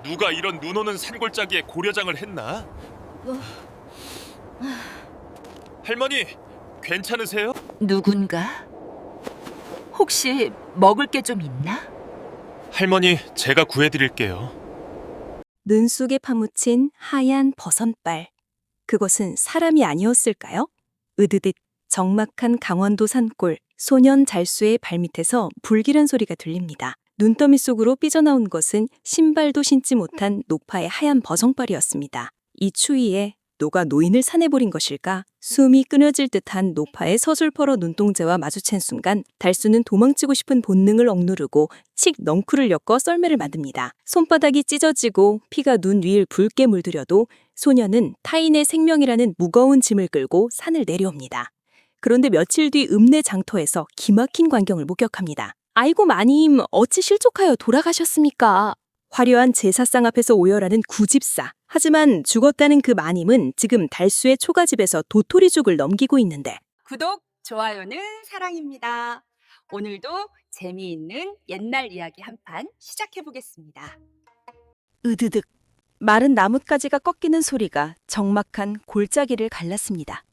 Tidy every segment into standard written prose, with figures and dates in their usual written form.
누가 이런 눈 오는 산골짜기에 고려장을 했나? 할머니, 괜찮으세요? 누군가? 혹시 먹을 게 좀 있나? 할머니, 제가 구해드릴게요. 눈 속에 파묻힌 하얀 버선발. 그것은 사람이 아니었을까요? 으드득 적막한 강원도 산골, 소년 잘수의 발밑에서 불길한 소리가 들립니다. 눈더미 속으로 삐져나온 것은 신발도 신지 못한 노파의 하얀 버선발이었습니다. 이 추위에 노가 노인을 산해버린 것일까? 숨이 끊어질 듯한 노파의 서슬퍼러 눈동자와 마주친 순간 달수는 도망치고 싶은 본능을 억누르고 칙 넝쿨을 엮어 썰매를 만듭니다. 손바닥이 찢어지고 피가 눈 위를 붉게 물들여도 소녀는 타인의 생명이라는 무거운 짐을 끌고 산을 내려옵니다. 그런데 며칠 뒤 읍내 장터에서 기막힌 광경을 목격합니다. 아이고 마님, 어찌 실족하여 돌아가셨습니까? 화려한 제사상 앞에서 오열하는 구집사. 하지만 죽었다는 그 마님은 지금 달수의 초가집에서 도토리죽을 넘기고 있는데 구독, 좋아요는 사랑입니다. 오늘도 재미있는 옛날 이야기 한 판 시작해 보겠습니다. 으드득 마른 나뭇가지가 꺾이는 소리가 적막한 골짜기를 갈랐습니다.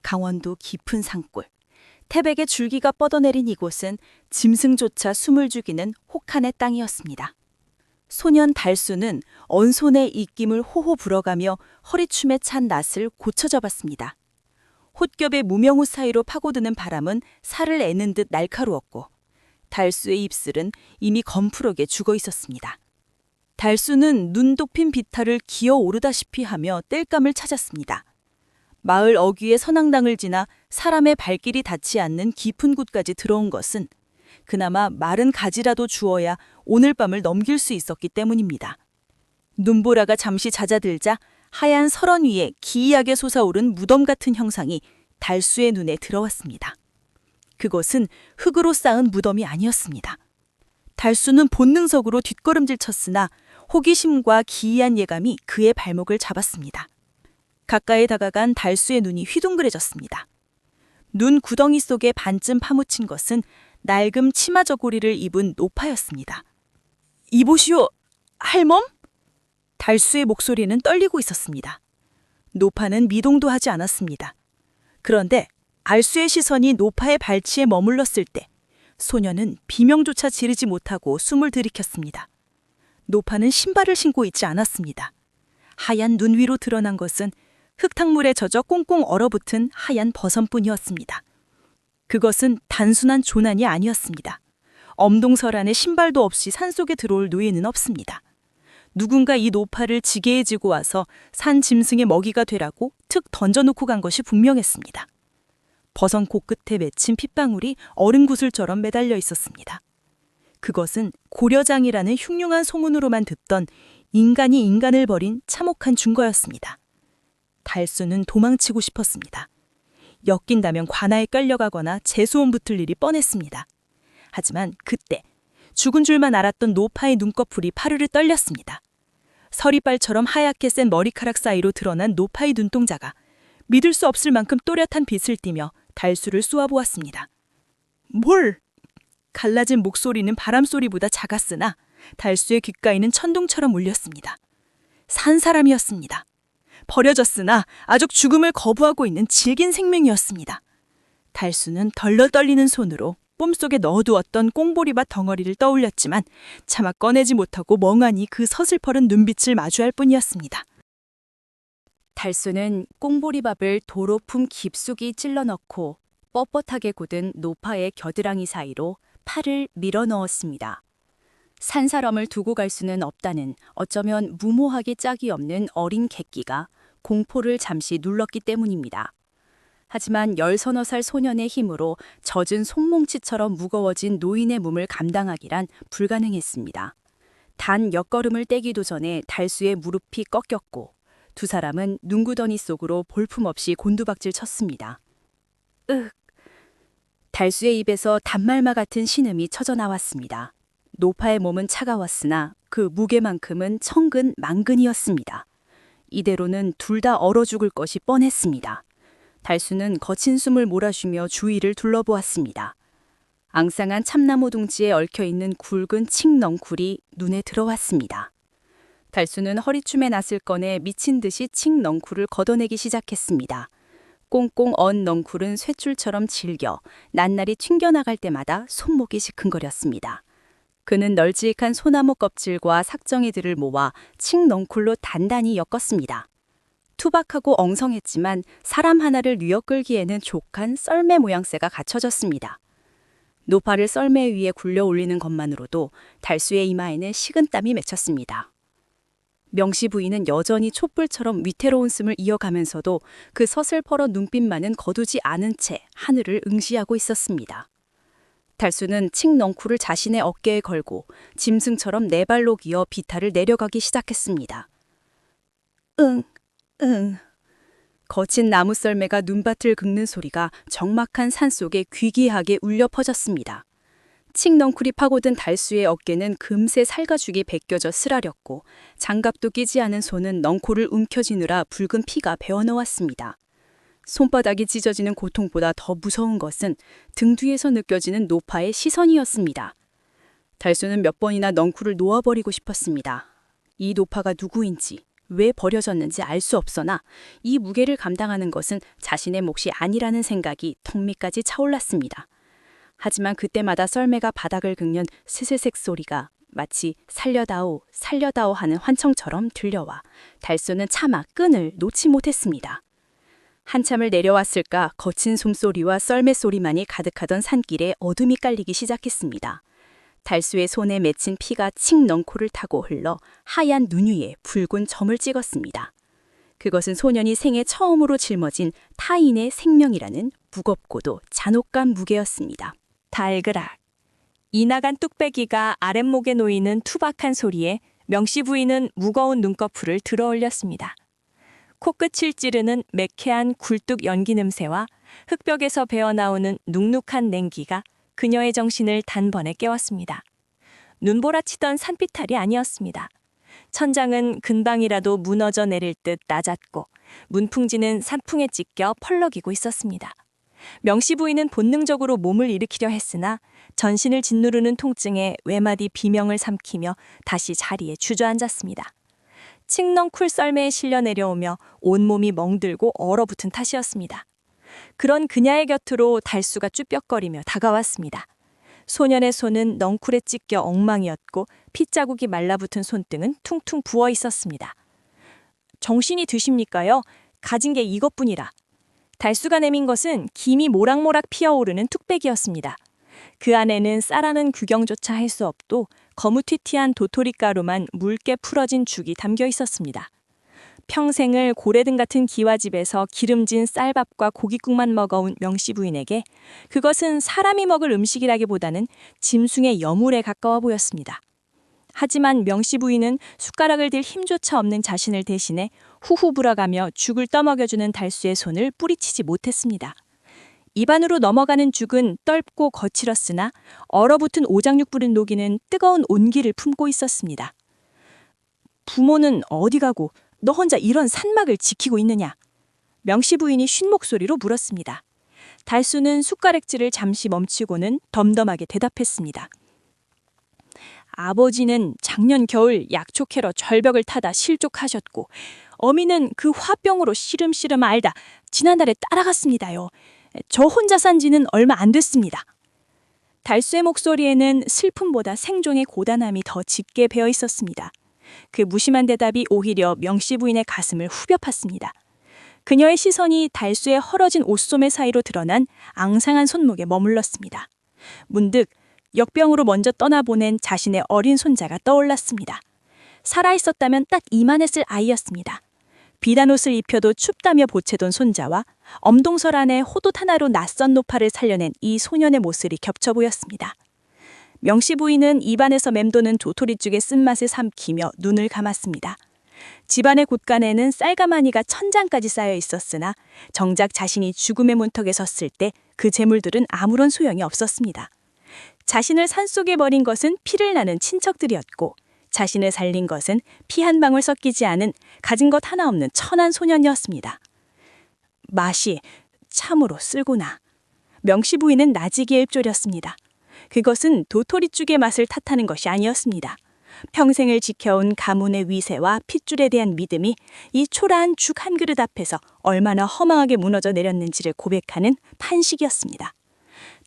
강원도 깊은 산골. 태백의 줄기가 뻗어내린 이곳은 짐승조차 숨을 죽이는 혹한의 땅이었습니다. 소년 달수는 언손의 입김을 호호 불어가며 허리춤에 찬 낫을 고쳐 잡았습니다. 홑겹의 무명우 사이로 파고드는 바람은 살을 애는 듯 날카로웠고 달수의 입술은 이미 검푸르게 죽어 있었습니다. 달수는 눈 돋핀 비탈을 기어 오르다시피 하며 땔감을 찾았습니다. 마을 어귀의 선앙당을 지나 사람의 발길이 닿지 않는 깊은 곳까지 들어온 것은 그나마 마른 가지라도 주어야 오늘 밤을 넘길 수 있었기 때문입니다. 눈보라가 잠시 잦아들자 하얀 설원 위에 기이하게 솟아오른 무덤 같은 형상이 달수의 눈에 들어왔습니다. 그것은 흙으로 쌓은 무덤이 아니었습니다. 달수는 본능적으로 뒷걸음질 쳤으나 호기심과 기이한 예감이 그의 발목을 잡았습니다. 가까이 다가간 달수의 눈이 휘둥그레졌습니다. 눈 구덩이 속에 반쯤 파묻힌 것은 낡은 치마 저고리를 입은 노파였습니다. 이보시오, 할멈? 달수의 목소리는 떨리고 있었습니다. 노파는 미동도 하지 않았습니다. 그런데 알수의 시선이 노파의 발치에 머물렀을 때 소녀는 비명조차 지르지 못하고 숨을 들이켰습니다. 노파는 신발을 신고 있지 않았습니다. 하얀 눈 위로 드러난 것은 흙탕물에 젖어 꽁꽁 얼어붙은 하얀 버선뿐이었습니다. 그것은 단순한 조난이 아니었습니다. 엄동설 안에 신발도 없이 산속에 들어올 노예는 없습니다. 누군가 이 노파를 지게에 지고 와서 산 짐승의 먹이가 되라고 툭 던져놓고 간 것이 분명했습니다. 버선 코끝에 맺힌 핏방울이 얼음 구슬처럼 매달려 있었습니다. 그것은 고려장이라는 흉흉한 소문으로만 듣던 인간이 인간을 버린 참혹한 증거였습니다. 달수는 도망치고 싶었습니다. 엮인다면 관아에 끌려가거나 재수원 붙을 일이 뻔했습니다. 하지만 그때 죽은 줄만 알았던 노파의 눈꺼풀이 파르르 떨렸습니다. 서리발처럼 하얗게 센 머리카락 사이로 드러난 노파의 눈동자가 믿을 수 없을 만큼 또렷한 빛을 띠며 달수를 쏘아보았습니다. 뭘? 갈라진 목소리는 바람소리보다 작았으나 달수의 귓가에는 천둥처럼 울렸습니다. 산 사람이었습니다. 버려졌으나 아직 죽음을 거부하고 있는 질긴 생명이었습니다. 달수는 덜덜 떨리는 손으로 뽐속에 넣어두었던 꽁보리밭 덩어리를 떠올렸지만 차마 꺼내지 못하고 멍하니 그 서슬퍼른 눈빛을 마주할 뿐이었습니다. 달수는 꽁보리밥을 도로품 깊숙이 찔러 넣고 뻣뻣하게 굳은 노파의 겨드랑이 사이로 팔을 밀어 넣었습니다. 산 사람을 두고 갈 수는 없다는 어쩌면 무모하게 짝이 없는 어린 객기가 공포를 잠시 눌렀기 때문입니다. 하지만 10서너 살 소년의 힘으로 젖은 송몽치처럼 무거워진 노인의 몸을 감당하기란 불가능했습니다. 단 엿걸음을 떼기도 전에 달수의 무릎이 꺾였고 두 사람은 눈구더니 속으로 볼품없이 곤두박질 쳤습니다. 윽! 달수의 입에서 단말마 같은 신음이 쳐져나왔습니다. 노파의 몸은 차가웠으나 그 무게만큼은 천근 만근이었습니다. 이대로는 둘 다 얼어 죽을 것이 뻔했습니다. 달수는 거친 숨을 몰아쉬며 주위를 둘러보았습니다. 앙상한 참나무 둥지에 얽혀있는 굵은 칡넝쿨이 눈에 들어왔습니다. 달수는 허리춤에 낫을 꺼내 미친 듯이 칡 넝쿨을 걷어내기 시작했습니다. 꽁꽁 언 넝쿨은 쇠줄처럼 질겨 낱날이 튕겨나갈 때마다 손목이 시큰거렸습니다. 그는 널찍한 소나무 껍질과 삭정이들을 모아 칡 넝쿨로 단단히 엮었습니다. 투박하고 엉성했지만 사람 하나를 뉘어끌기에는 족한 썰매 모양새가 갖춰졌습니다. 노파를 썰매 위에 굴려 올리는 것만으로도 달수의 이마에는 식은땀이 맺혔습니다. 명시 부인은 여전히 촛불처럼 위태로운 숨을 이어가면서도 그 서슬퍼러 눈빛만은 거두지 않은 채 하늘을 응시하고 있었습니다. 달수는 칡 넝쿨을 자신의 어깨에 걸고 짐승처럼 네 발로 기어 비탈을 내려가기 시작했습니다. 응. 거친 나무 썰매가 눈밭을 긁는 소리가 적막한 산속에 귀기하게 울려 퍼졌습니다. 칡 넝쿨이 파고든 달수의 어깨는 금세 살가죽이 벗겨져 쓰라렸고 장갑도 끼지 않은 손은 넝쿨을 움켜쥐느라 붉은 피가 배어나왔습니다. 손바닥이 찢어지는 고통보다 더 무서운 것은 등 뒤에서 느껴지는 노파의 시선이었습니다. 달수는 몇 번이나 넝쿨을 놓아버리고 싶었습니다. 이 노파가 누구인지, 왜 버려졌는지 알 수 없으나 이 무게를 감당하는 것은 자신의 몫이 아니라는 생각이 턱 밑까지 차올랐습니다. 하지만 그때마다 썰매가 바닥을 긁는 스스색 소리가 마치 살려다오, 살려다오 하는 환청처럼 들려와 달수는 차마 끈을 놓지 못했습니다. 한참을 내려왔을까 거친 숨소리와 썰매 소리만이 가득하던 산길에 어둠이 깔리기 시작했습니다. 달수의 손에 맺힌 피가 칡 넝쿨을 타고 흘러 하얀 눈 위에 붉은 점을 찍었습니다. 그것은 소년이 생애 처음으로 짊어진 타인의 생명이라는 무겁고도 잔혹한 무게였습니다. 달그락. 이나간 뚝배기가 아랫목에 놓이는 투박한 소리에 명씨 부인은 무거운 눈꺼풀을 들어 올렸습니다. 코끝을 찌르는 매캐한 굴뚝 연기 냄새와 흙벽에서 배어나오는 눅눅한 냉기가 그녀의 정신을 단번에 깨웠습니다. 눈보라치던 산비탈이 아니었습니다. 천장은 근방이라도 무너져 내릴 듯 낮았고 문풍지는 산풍에 찢겨 펄럭이고 있었습니다. 명씨 부인은 본능적으로 몸을 일으키려 했으나 전신을 짓누르는 통증에 외마디 비명을 삼키며 다시 자리에 주저앉았습니다. 칡 넝쿨 썰매에 실려 내려오며 온몸이 멍들고 얼어붙은 탓이었습니다. 그런 그녀의 곁으로 달수가 쭈뼛거리며 다가왔습니다. 소년의 손은 넝쿨에 찢겨 엉망이었고 핏자국이 말라붙은 손등은 퉁퉁 부어 있었습니다. 정신이 드십니까요? 가진 게 이것뿐이라. 달수가 내민 것은 김이 모락모락 피어오르는 뚝배기였습니다. 그 안에는 쌀아는 규경조차 할 수 없도 거무튀튀한 도토리가루만 묽게 풀어진 죽이 담겨 있었습니다. 평생을 고래등 같은 기와집에서 기름진 쌀밥과 고깃국만 먹어온 명씨 부인에게 그것은 사람이 먹을 음식이라기보다는 짐승의 여물에 가까워 보였습니다. 하지만 명씨 부인은 숟가락을 들 힘조차 없는 자신을 대신해 후후 불어가며 죽을 떠먹여주는 달수의 손을 뿌리치지 못했습니다. 입안으로 넘어가는 죽은 떫고 거칠었으나 얼어붙은 오장육부를 녹이는 뜨거운 온기를 품고 있었습니다. 부모는 어디 가고 너 혼자 이런 산막을 지키고 있느냐? 명씨 부인이 쉰 목소리로 물었습니다. 달수는 숟가락질을 잠시 멈추고는 덤덤하게 대답했습니다. 아버지는 작년 겨울 약초캐러 절벽을 타다 실족하셨고 어미는 그 화병으로 시름시름 앓다 지난달에 따라갔습니다요. 저 혼자 산 지는 얼마 안 됐습니다. 달수의 목소리에는 슬픔보다 생존의 고단함이 더 짙게 배어 있었습니다. 그 무심한 대답이 오히려 명씨 부인의 가슴을 후벼 팠습니다. 그녀의 시선이 달수의 헐어진 옷소매 사이로 드러난 앙상한 손목에 머물렀습니다. 문득 역병으로 먼저 떠나보낸 자신의 어린 손자가 떠올랐습니다. 살아있었다면 딱 이만했을 아이였습니다. 비단 옷을 입혀도 춥다며 보채던 손자와 엄동설 안에 호돛 하나로 낯선 노파를 살려낸 이 소년의 모습이 겹쳐 보였습니다. 명씨 부인은 입안에서 맴도는 도토리죽의 쓴맛을 삼키며 눈을 감았습니다. 집안의 곳간에는 쌀가마니가 천장까지 쌓여 있었으나 정작 자신이 죽음의 문턱에 섰을 때 그 재물들은 아무런 소용이 없었습니다. 자신을 산속에 버린 것은 피를 나는 친척들이었고 자신을 살린 것은 피 한 방울 섞이지 않은 가진 것 하나 없는 천한 소년이었습니다. 맛이 참으로 쓸구나. 명씨 부인은 나지기에 읊조렸습니다. 그것은 도토리죽의 맛을 탓하는 것이 아니었습니다. 평생을 지켜온 가문의 위세와 핏줄에 대한 믿음이 이 초라한 죽 한 그릇 앞에서 얼마나 허망하게 무너져 내렸는지를 고백하는 판식이었습니다.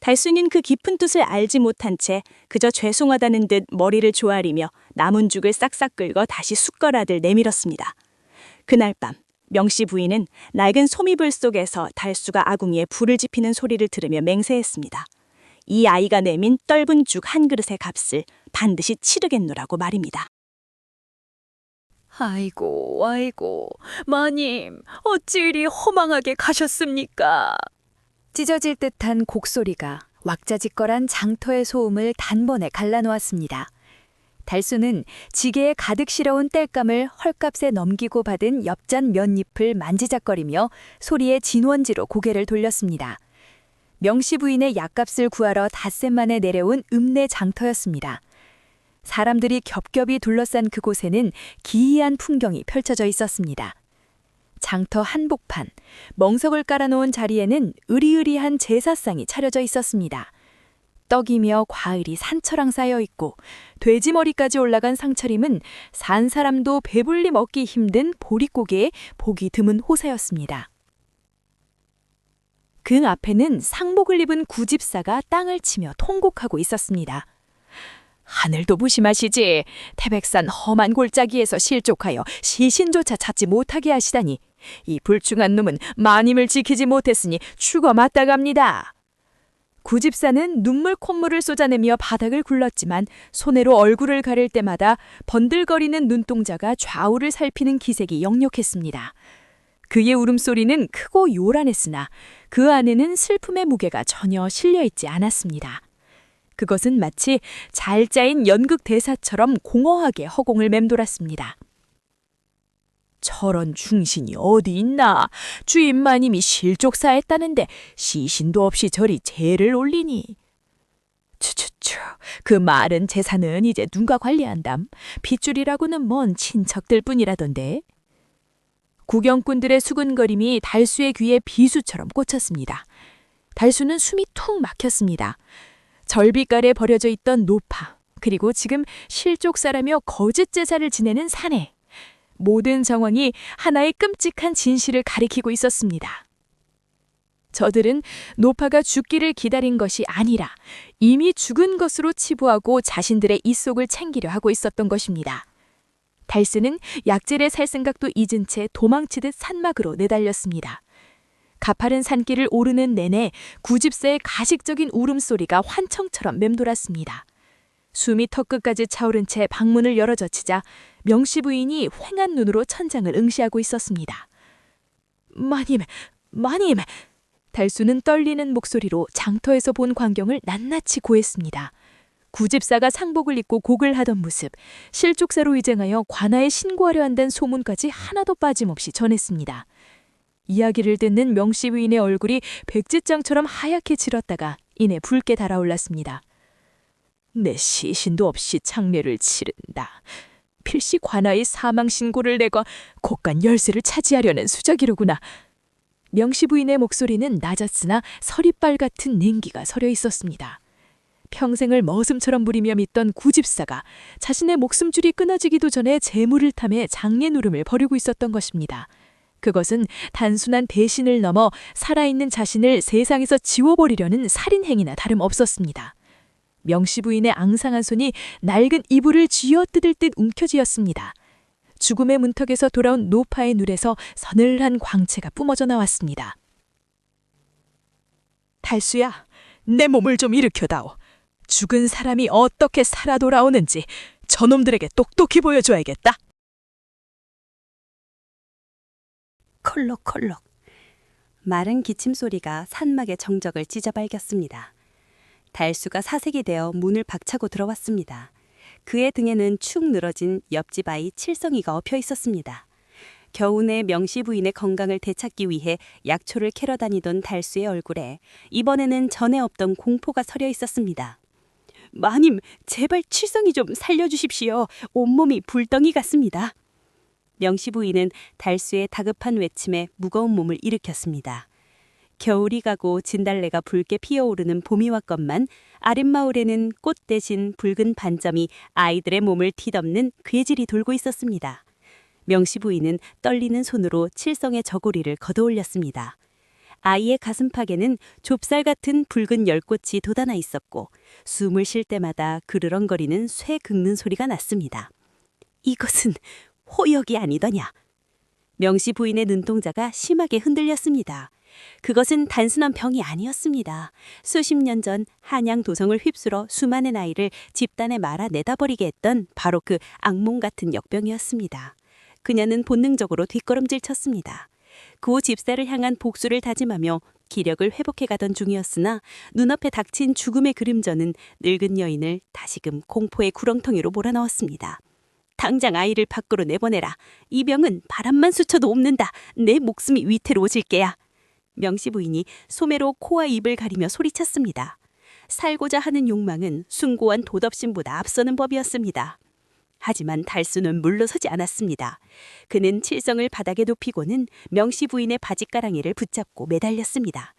달수는 그 깊은 뜻을 알지 못한 채 그저 죄송하다는 듯 머리를 조아리며 남은 죽을 싹싹 긁어 다시 숟가락을 내밀었습니다. 그날 밤 명씨 부인은 낡은 소미불 속에서 달수가 아궁이에 불을 지피는 소리를 들으며 맹세했습니다. 이 아이가 내민 떫은 죽 한 그릇의 값을 반드시 치르겠노라고 말입니다. 아이고, 아이고, 마님, 어찌 이리 허망하게 가셨습니까? 찢어질 듯한 곡소리가 왁자지껄한 장터의 소음을 단번에 갈라놓았습니다. 달수는 지게에 가득 실어온 땔감을 헐값에 넘기고 받은 엽잔 면잎을 만지작거리며 소리의 진원지로 고개를 돌렸습니다. 명씨 부인의 약값을 구하러 닷새 만에 내려온 읍내 장터였습니다. 사람들이 겹겹이 둘러싼 그곳에는 기이한 풍경이 펼쳐져 있었습니다. 장터 한복판, 멍석을 깔아놓은 자리에는 으리으리한 제사상이 차려져 있었습니다. 떡이며 과일이 산처럼 쌓여 있고 돼지머리까지 올라간 상차림은 산 사람도 배불리 먹기 힘든 보릿고개에 보기 드문 호세였습니다. 그 앞에는 상복을 입은 구집사가 땅을 치며 통곡하고 있었습니다. 하늘도 무심하시지. 태백산 험한 골짜기에서 실족하여 시신조차 찾지 못하게 하시다니 이 불중한 놈은 마님을 지키지 못했으니 죽어 마땅합니다. 구집사는 눈물 콧물을 쏟아내며 바닥을 굴렀지만 손으로 얼굴을 가릴 때마다 번들거리는 눈동자가 좌우를 살피는 기색이 역력했습니다. 그의 울음소리는 크고 요란했으나 그 안에는 슬픔의 무게가 전혀 실려있지 않았습니다. 그것은 마치 잘 짜인 연극 대사처럼 공허하게 허공을 맴돌았습니다. 저런 중신이 어디 있나? 주인 마님이 실족사했다는데 시신도 없이 저리 제를 올리니. 추추추, 그 말은 재산은 이제 누가 관리한담? 핏줄이라고는 먼 친척들 뿐이라던데. 구경꾼들의 수군거림이 달수의 귀에 비수처럼 꽂혔습니다. 달수는 숨이 툭 막혔습니다. 절비깔에 버려져 있던 노파, 그리고 지금 실족사라며 거짓 제사를 지내는 사내. 모든 정황이 하나의 끔찍한 진실을 가리키고 있었습니다. 저들은 노파가 죽기를 기다린 것이 아니라 이미 죽은 것으로 치부하고 자신들의 입속을 챙기려 하고 있었던 것입니다. 달수는 약재를 살 생각도 잊은 채 도망치듯 산막으로 내달렸습니다. 가파른 산길을 오르는 내내 구집사의 가식적인 울음소리가 환청처럼 맴돌았습니다. 숨이 턱끝까지 차오른 채 방문을 열어젖히자 명씨 부인이 휑한 눈으로 천장을 응시하고 있었습니다. 마님, 마님! 달수는 떨리는 목소리로 장터에서 본 광경을 낱낱이 고했습니다. 구집사가 상복을 입고 곡을 하던 모습, 실족사로 위장하여 관아에 신고하려 한다는 소문까지 하나도 빠짐없이 전했습니다. 이야기를 듣는 명씨 부인의 얼굴이 백지장처럼 하얗게 질었다가 이내 붉게 달아올랐습니다. 내 시신도 없이 장례를 치른다. 필시 관아의 사망 신고를 내고 곳간 열쇠를 차지하려는 수작이로구나. 명씨 부인의 목소리는 낮았으나 서리빨 같은 냉기가 서려 있었습니다. 평생을 머슴처럼 부리며 믿던 구집사가 자신의 목숨줄이 끊어지기도 전에 재물을 탐해 장례 누름을 벌이고 있었던 것입니다. 그것은 단순한 배신을 넘어 살아있는 자신을 세상에서 지워버리려는 살인행위나 다름없었습니다. 명씨 부인의 앙상한 손이 낡은 이불을 쥐어뜯을 듯 움켜쥐었습니다. 죽음의 문턱에서 돌아온 노파의 눈에서 서늘한 광채가 뿜어져 나왔습니다. 달수야, 내 몸을 좀 일으켜다오. 죽은 사람이 어떻게 살아 돌아오는지 저놈들에게 똑똑히 보여줘야겠다. 컬럭컬럭. 마른 기침 소리가 산막의 정적을 찢어발겼습니다. 달수가 사색이 되어 문을 박차고 들어왔습니다. 그의 등에는 축 늘어진 옆집 아이 칠성이가 엎혀 있었습니다. 겨우내 명씨 부인의 건강을 되찾기 위해 약초를 캐러 다니던 달수의 얼굴에 이번에는 전에 없던 공포가 서려 있었습니다. 마님, 제발 칠성이 좀 살려주십시오. 온몸이 불덩이 같습니다. 명씨 부인은 달수의 다급한 외침에 무거운 몸을 일으켰습니다. 겨울이 가고 진달래가 붉게 피어오르는 봄이 왔건만 아랫마을에는 꽃 대신 붉은 반점이 아이들의 몸을 뒤덮는 괴질이 돌고 있었습니다. 명시 부인은 떨리는 손으로 칠성의 저고리를 걷어올렸습니다. 아이의 가슴팍에는 좁쌀 같은 붉은 열꽃이 돋아나 있었고 숨을 쉴 때마다 그르렁거리는 쇠 긁는 소리가 났습니다. 이것은 호역이 아니더냐. 명시 부인의 눈동자가 심하게 흔들렸습니다. 그것은 단순한 병이 아니었습니다. 수십 년 전 한양 도성을 휩쓸어 수많은 아이를 집단에 말아 내다버리게 했던 바로 그 악몽 같은 역병이었습니다. 그녀는 본능적으로 뒷걸음질 쳤습니다. 고 집사를 향한 복수를 다짐하며 기력을 회복해가던 중이었으나 눈앞에 닥친 죽음의 그림자는 늙은 여인을 다시금 공포의 구렁텅이로 몰아넣었습니다. 당장 아이를 밖으로 내보내라. 이 병은 바람만 스쳐도 옵는다. 내 목숨이 위태로워질 게야. 명시 부인이 소매로 코와 입을 가리며 소리쳤습니다. 살고자 하는 욕망은 숭고한 도덕심보다 앞서는 법이었습니다. 하지만 달수는 물러서지 않았습니다. 그는 칠성을 바닥에 높이고는 명시 부인의 바짓가랑이를 붙잡고 매달렸습니다.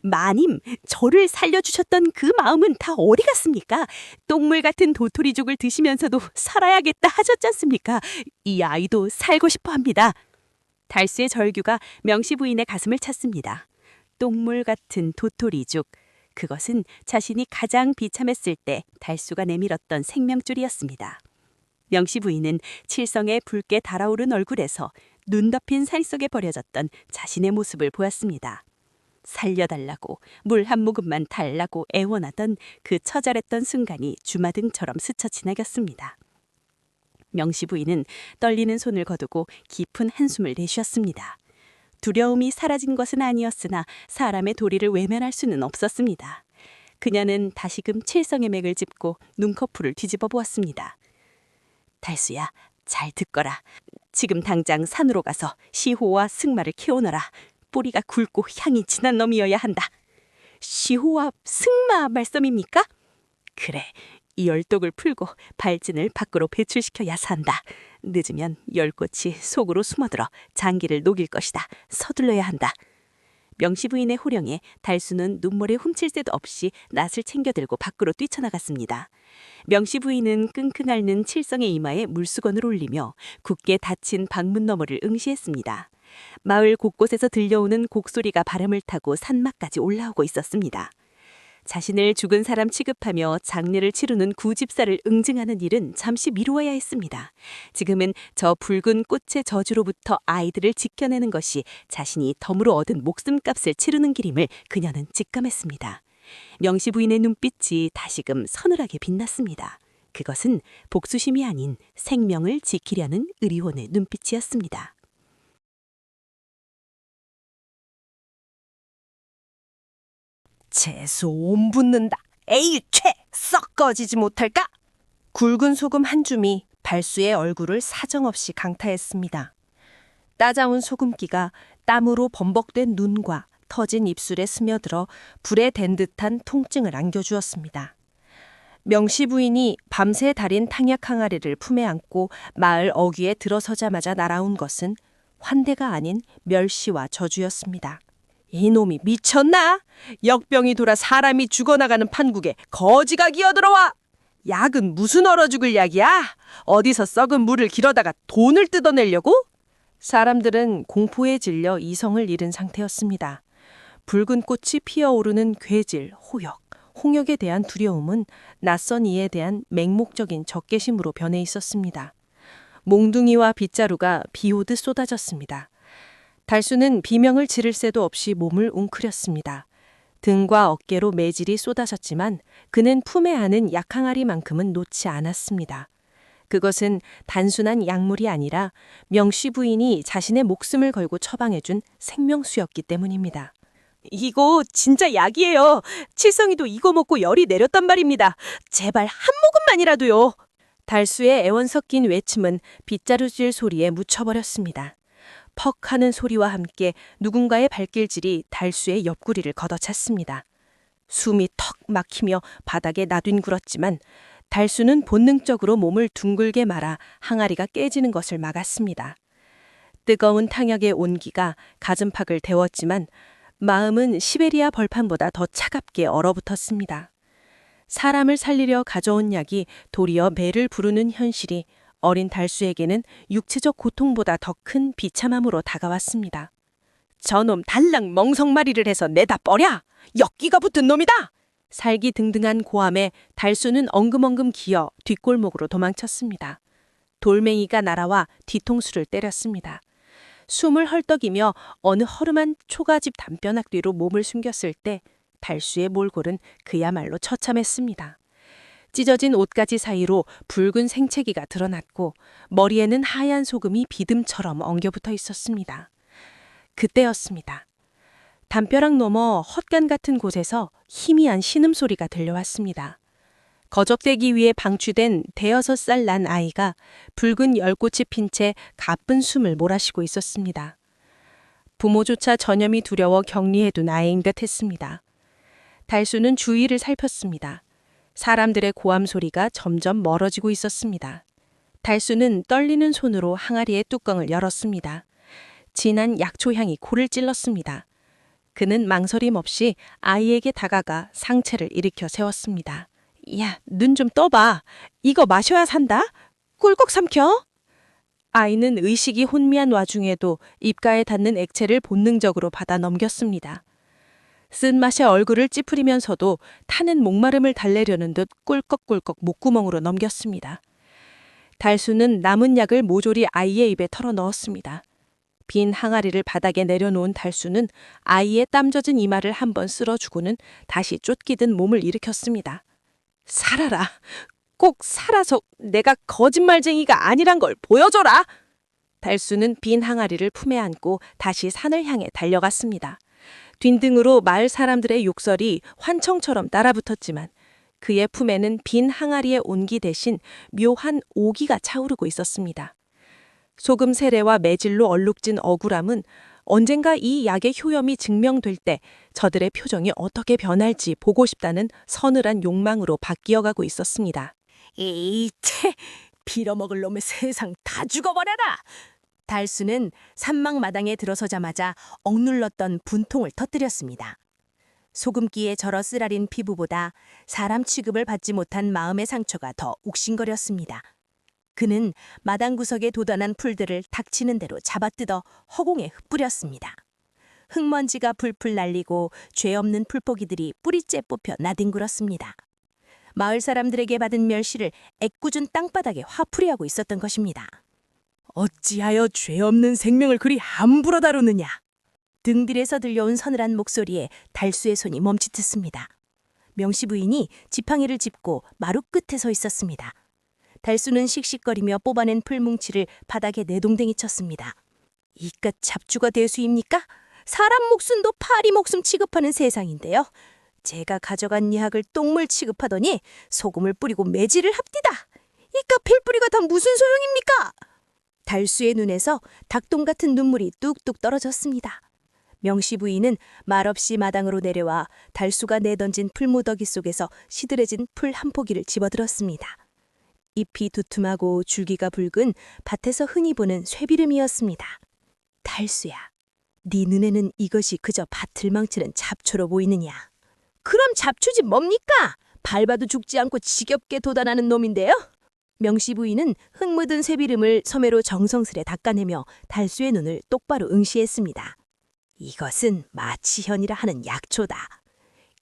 마님, 저를 살려주셨던 그 마음은 다 어디 갔습니까? 똥물 같은 도토리죽을 드시면서도 살아야겠다 하셨지 않습니까? 이 아이도 살고 싶어 합니다. 달수의 절규가 명시 부인의 가슴을 찼습니다. 똥물 같은 도토리죽. 그것은 자신이 가장 비참했을 때 달수가 내밀었던 생명줄이었습니다. 명시 부인은 칠성의 붉게 달아오른 얼굴에서 눈 덮인 살 속에 버려졌던 자신의 모습을 보았습니다. 살려달라고 물 한 모금만 달라고 애원하던 그 처절했던 순간이 주마등처럼 스쳐 지나갔습니다. 명시 부인은 떨리는 손을 거두고 깊은 한숨을 내쉬었습니다. 두려움이 사라진 것은 아니었으나 사람의 도리를 외면할 수는 없었습니다. 그녀는 다시금 칠성의 맥을 짚고 눈꺼풀을 뒤집어 보았습니다. 달수야, 잘 듣거라. 지금 당장 산으로 가서 시호와 승마를 키워너라. 뿌리가 굵고 향이 진한 놈이어야 한다. 시호와 승마 말씀입니까? 그래, 이 열독을 풀고 발진을 밖으로 배출시켜야 산다. 늦으면 열꽃이 속으로 숨어들어 장기를 녹일 것이다. 서둘러야 한다. 명시 부인의 호령에 달수는 눈물에 훔칠 새도 없이 낫을 챙겨들고 밖으로 뛰쳐나갔습니다. 명시 부인은 끙끙 앓는 칠성의 이마에 물수건을 올리며 굳게 닫힌 방문 너머를 응시했습니다. 마을 곳곳에서 들려오는 곡소리가 바람을 타고 산막까지 올라오고 있었습니다. 자신을 죽은 사람 취급하며 장례를 치르는 구집사를 응징하는 일은 잠시 미루어야 했습니다. 지금은 저 붉은 꽃의 저주로부터 아이들을 지켜내는 것이 자신이 덤으로 얻은 목숨값을 치르는 길임을 그녀는 직감했습니다. 명시 부인의 눈빛이 다시금 서늘하게 빛났습니다. 그것은 복수심이 아닌 생명을 지키려는 의리원의 눈빛이었습니다. 채소 온 붓는다. 에이 최! 썩 꺼지지 못할까? 굵은 소금 한 줌이 발수의 얼굴을 사정없이 강타했습니다. 따자운 소금기가 땀으로 범벅된 눈과 터진 입술에 스며들어 불에 댄 듯한 통증을 안겨주었습니다. 명시 부인이 밤새 달인 탕약 항아리를 품에 안고 마을 어귀에 들어서자마자 날아온 것은 환대가 아닌 멸시와 저주였습니다. 이놈이 미쳤나? 역병이 돌아 사람이 죽어나가는 판국에 거지가 기어들어와! 약은 무슨 얼어 죽을 약이야? 어디서 썩은 물을 길어다가 돈을 뜯어내려고? 사람들은 공포에 질려 이성을 잃은 상태였습니다. 붉은 꽃이 피어오르는 괴질, 호역, 홍역에 대한 두려움은 낯선 이에 대한 맹목적인 적개심으로 변해 있었습니다. 몽둥이와 빗자루가 비오듯 쏟아졌습니다. 달수는 비명을 지를 새도 없이 몸을 웅크렸습니다. 등과 어깨로 매질이 쏟아졌지만 그는 품에 안은 약항아리만큼은 놓지 않았습니다. 그것은 단순한 약물이 아니라 명시 부인이 자신의 목숨을 걸고 처방해준 생명수였기 때문입니다. 이거 진짜 약이에요. 칠성이도 이거 먹고 열이 내렸단 말입니다. 제발 한 모금만이라도요. 달수의 애원 섞인 외침은 빗자루질 소리에 묻혀버렸습니다. 퍽 하는 소리와 함께 누군가의 발길질이 달수의 옆구리를 걷어찼습니다. 숨이 턱 막히며 바닥에 나뒹굴었지만 달수는 본능적으로 몸을 둥글게 말아 항아리가 깨지는 것을 막았습니다. 뜨거운 탕약의 온기가 가슴팍을 데웠지만 마음은 시베리아 벌판보다 더 차갑게 얼어붙었습니다. 사람을 살리려 가져온 약이 도리어 매를 부르는 현실이 어린 달수에게는 육체적 고통보다 더 큰 비참함으로 다가왔습니다. 저놈 달랑 멍석마리를 해서 내다 버려! 역기가 붙은 놈이다! 살기 등등한 고함에 달수는 엉금엉금 기어 뒷골목으로 도망쳤습니다. 돌멩이가 날아와 뒤통수를 때렸습니다. 숨을 헐떡이며 어느 허름한 초가집 담벼락 뒤로 몸을 숨겼을 때 달수의 몰골은 그야말로 처참했습니다. 찢어진 옷가지 사이로 붉은 생채기가 드러났고 머리에는 하얀 소금이 비듬처럼 엉겨붙어 있었습니다. 그때였습니다. 담벼락 너머 헛간 같은 곳에서 희미한 신음소리가 들려왔습니다. 거적대기 위에 방치된 5살 난 아이가 붉은 열꽃이 핀 채 가쁜 숨을 몰아쉬고 있었습니다. 부모조차 전염이 두려워 격리해둔 아이인 듯 했습니다. 달수는 주위를 살폈습니다. 사람들의 고함 소리가 점점 멀어지고 있었습니다. 달수는 떨리는 손으로 항아리의 뚜껑을 열었습니다. 진한 약초향이 코를 찔렀습니다. 그는 망설임 없이 아이에게 다가가 상체를 일으켜 세웠습니다. 야, 눈 좀 떠봐. 이거 마셔야 산다. 꿀꺽 삼켜. 아이는 의식이 혼미한 와중에도 입가에 닿는 액체를 본능적으로 받아 넘겼습니다. 쓴맛에 얼굴을 찌푸리면서도 타는 목마름을 달래려는 듯 꿀꺽꿀꺽 목구멍으로 넘겼습니다. 달수는 남은 약을 모조리 아이의 입에 털어 넣었습니다. 빈 항아리를 바닥에 내려놓은 달수는 아이의 땀 젖은 이마를 한번 쓸어주고는 다시 쫓기듯 몸을 일으켰습니다. 살아라. 꼭 살아서 내가 거짓말쟁이가 아니란 걸 보여줘라. 달수는 빈 항아리를 품에 안고 다시 산을 향해 달려갔습니다. 뒷등으로 마을 사람들의 욕설이 환청처럼 따라붙었지만 그의 품에는 빈 항아리의 온기 대신 묘한 오기가 차오르고 있었습니다. 소금 세례와 매질로 얼룩진 억울함은 언젠가 이 약의 효염이 증명될 때 저들의 표정이 어떻게 변할지 보고 싶다는 서늘한 욕망으로 바뀌어가고 있었습니다. 이채 빌어먹을 놈의 세상 다 죽어버려라. 달수는 산막 마당에 들어서자마자 억눌렀던 분통을 터뜨렸습니다. 소금기에 절어 쓰라린 피부보다 사람 취급을 받지 못한 마음의 상처가 더 욱신거렸습니다. 그는 마당 구석에 돋아난 풀들을 닥치는 대로 잡아뜯어 허공에 흩뿌렸습니다. 흙먼지가 풀풀 날리고 죄 없는 풀포기들이 뿌리째 뽑혀 나뒹굴었습니다. 마을 사람들에게 받은 멸시를 애꿎은 땅바닥에 화풀이하고 있었던 것입니다. 어찌하여 죄 없는 생명을 그리 함부로 다루느냐. 등딜에서 들려온 서늘한 목소리에 달수의 손이 멈칫했습니다. 명시 부인이 지팡이를 짚고 마루 끝에 서 있었습니다. 달수는 씩씩거리며 뽑아낸 풀뭉치를 바닥에 내동댕이 쳤습니다. 이깟 잡주가 대수입니까? 사람 목숨도 파리 목숨 취급하는 세상인데요. 제가 가져간 약을 똥물 취급하더니 소금을 뿌리고 매질을 합디다. 이깟 필뿌리가 다 무슨 소용입니까? 달수의 눈에서 닭똥 같은 눈물이 뚝뚝 떨어졌습니다. 명시 부인은 말없이 마당으로 내려와 달수가 내던진 풀무더기 속에서 시들해진 풀 한 포기를 집어들었습니다. 잎이 두툼하고 줄기가 붉은 밭에서 흔히 보는 쇠비름이었습니다. 달수야, 네 눈에는 이것이 그저 밭을 망치는 잡초로 보이느냐? 그럼 잡초지 뭡니까? 밟아도 죽지 않고 지겹게 도단하는 놈인데요? 명시 부인은 흙 묻은 쇠비름을 소매로 정성스레 닦아내며 달수의 눈을 똑바로 응시했습니다. 이것은 마취현이라 하는 약초다.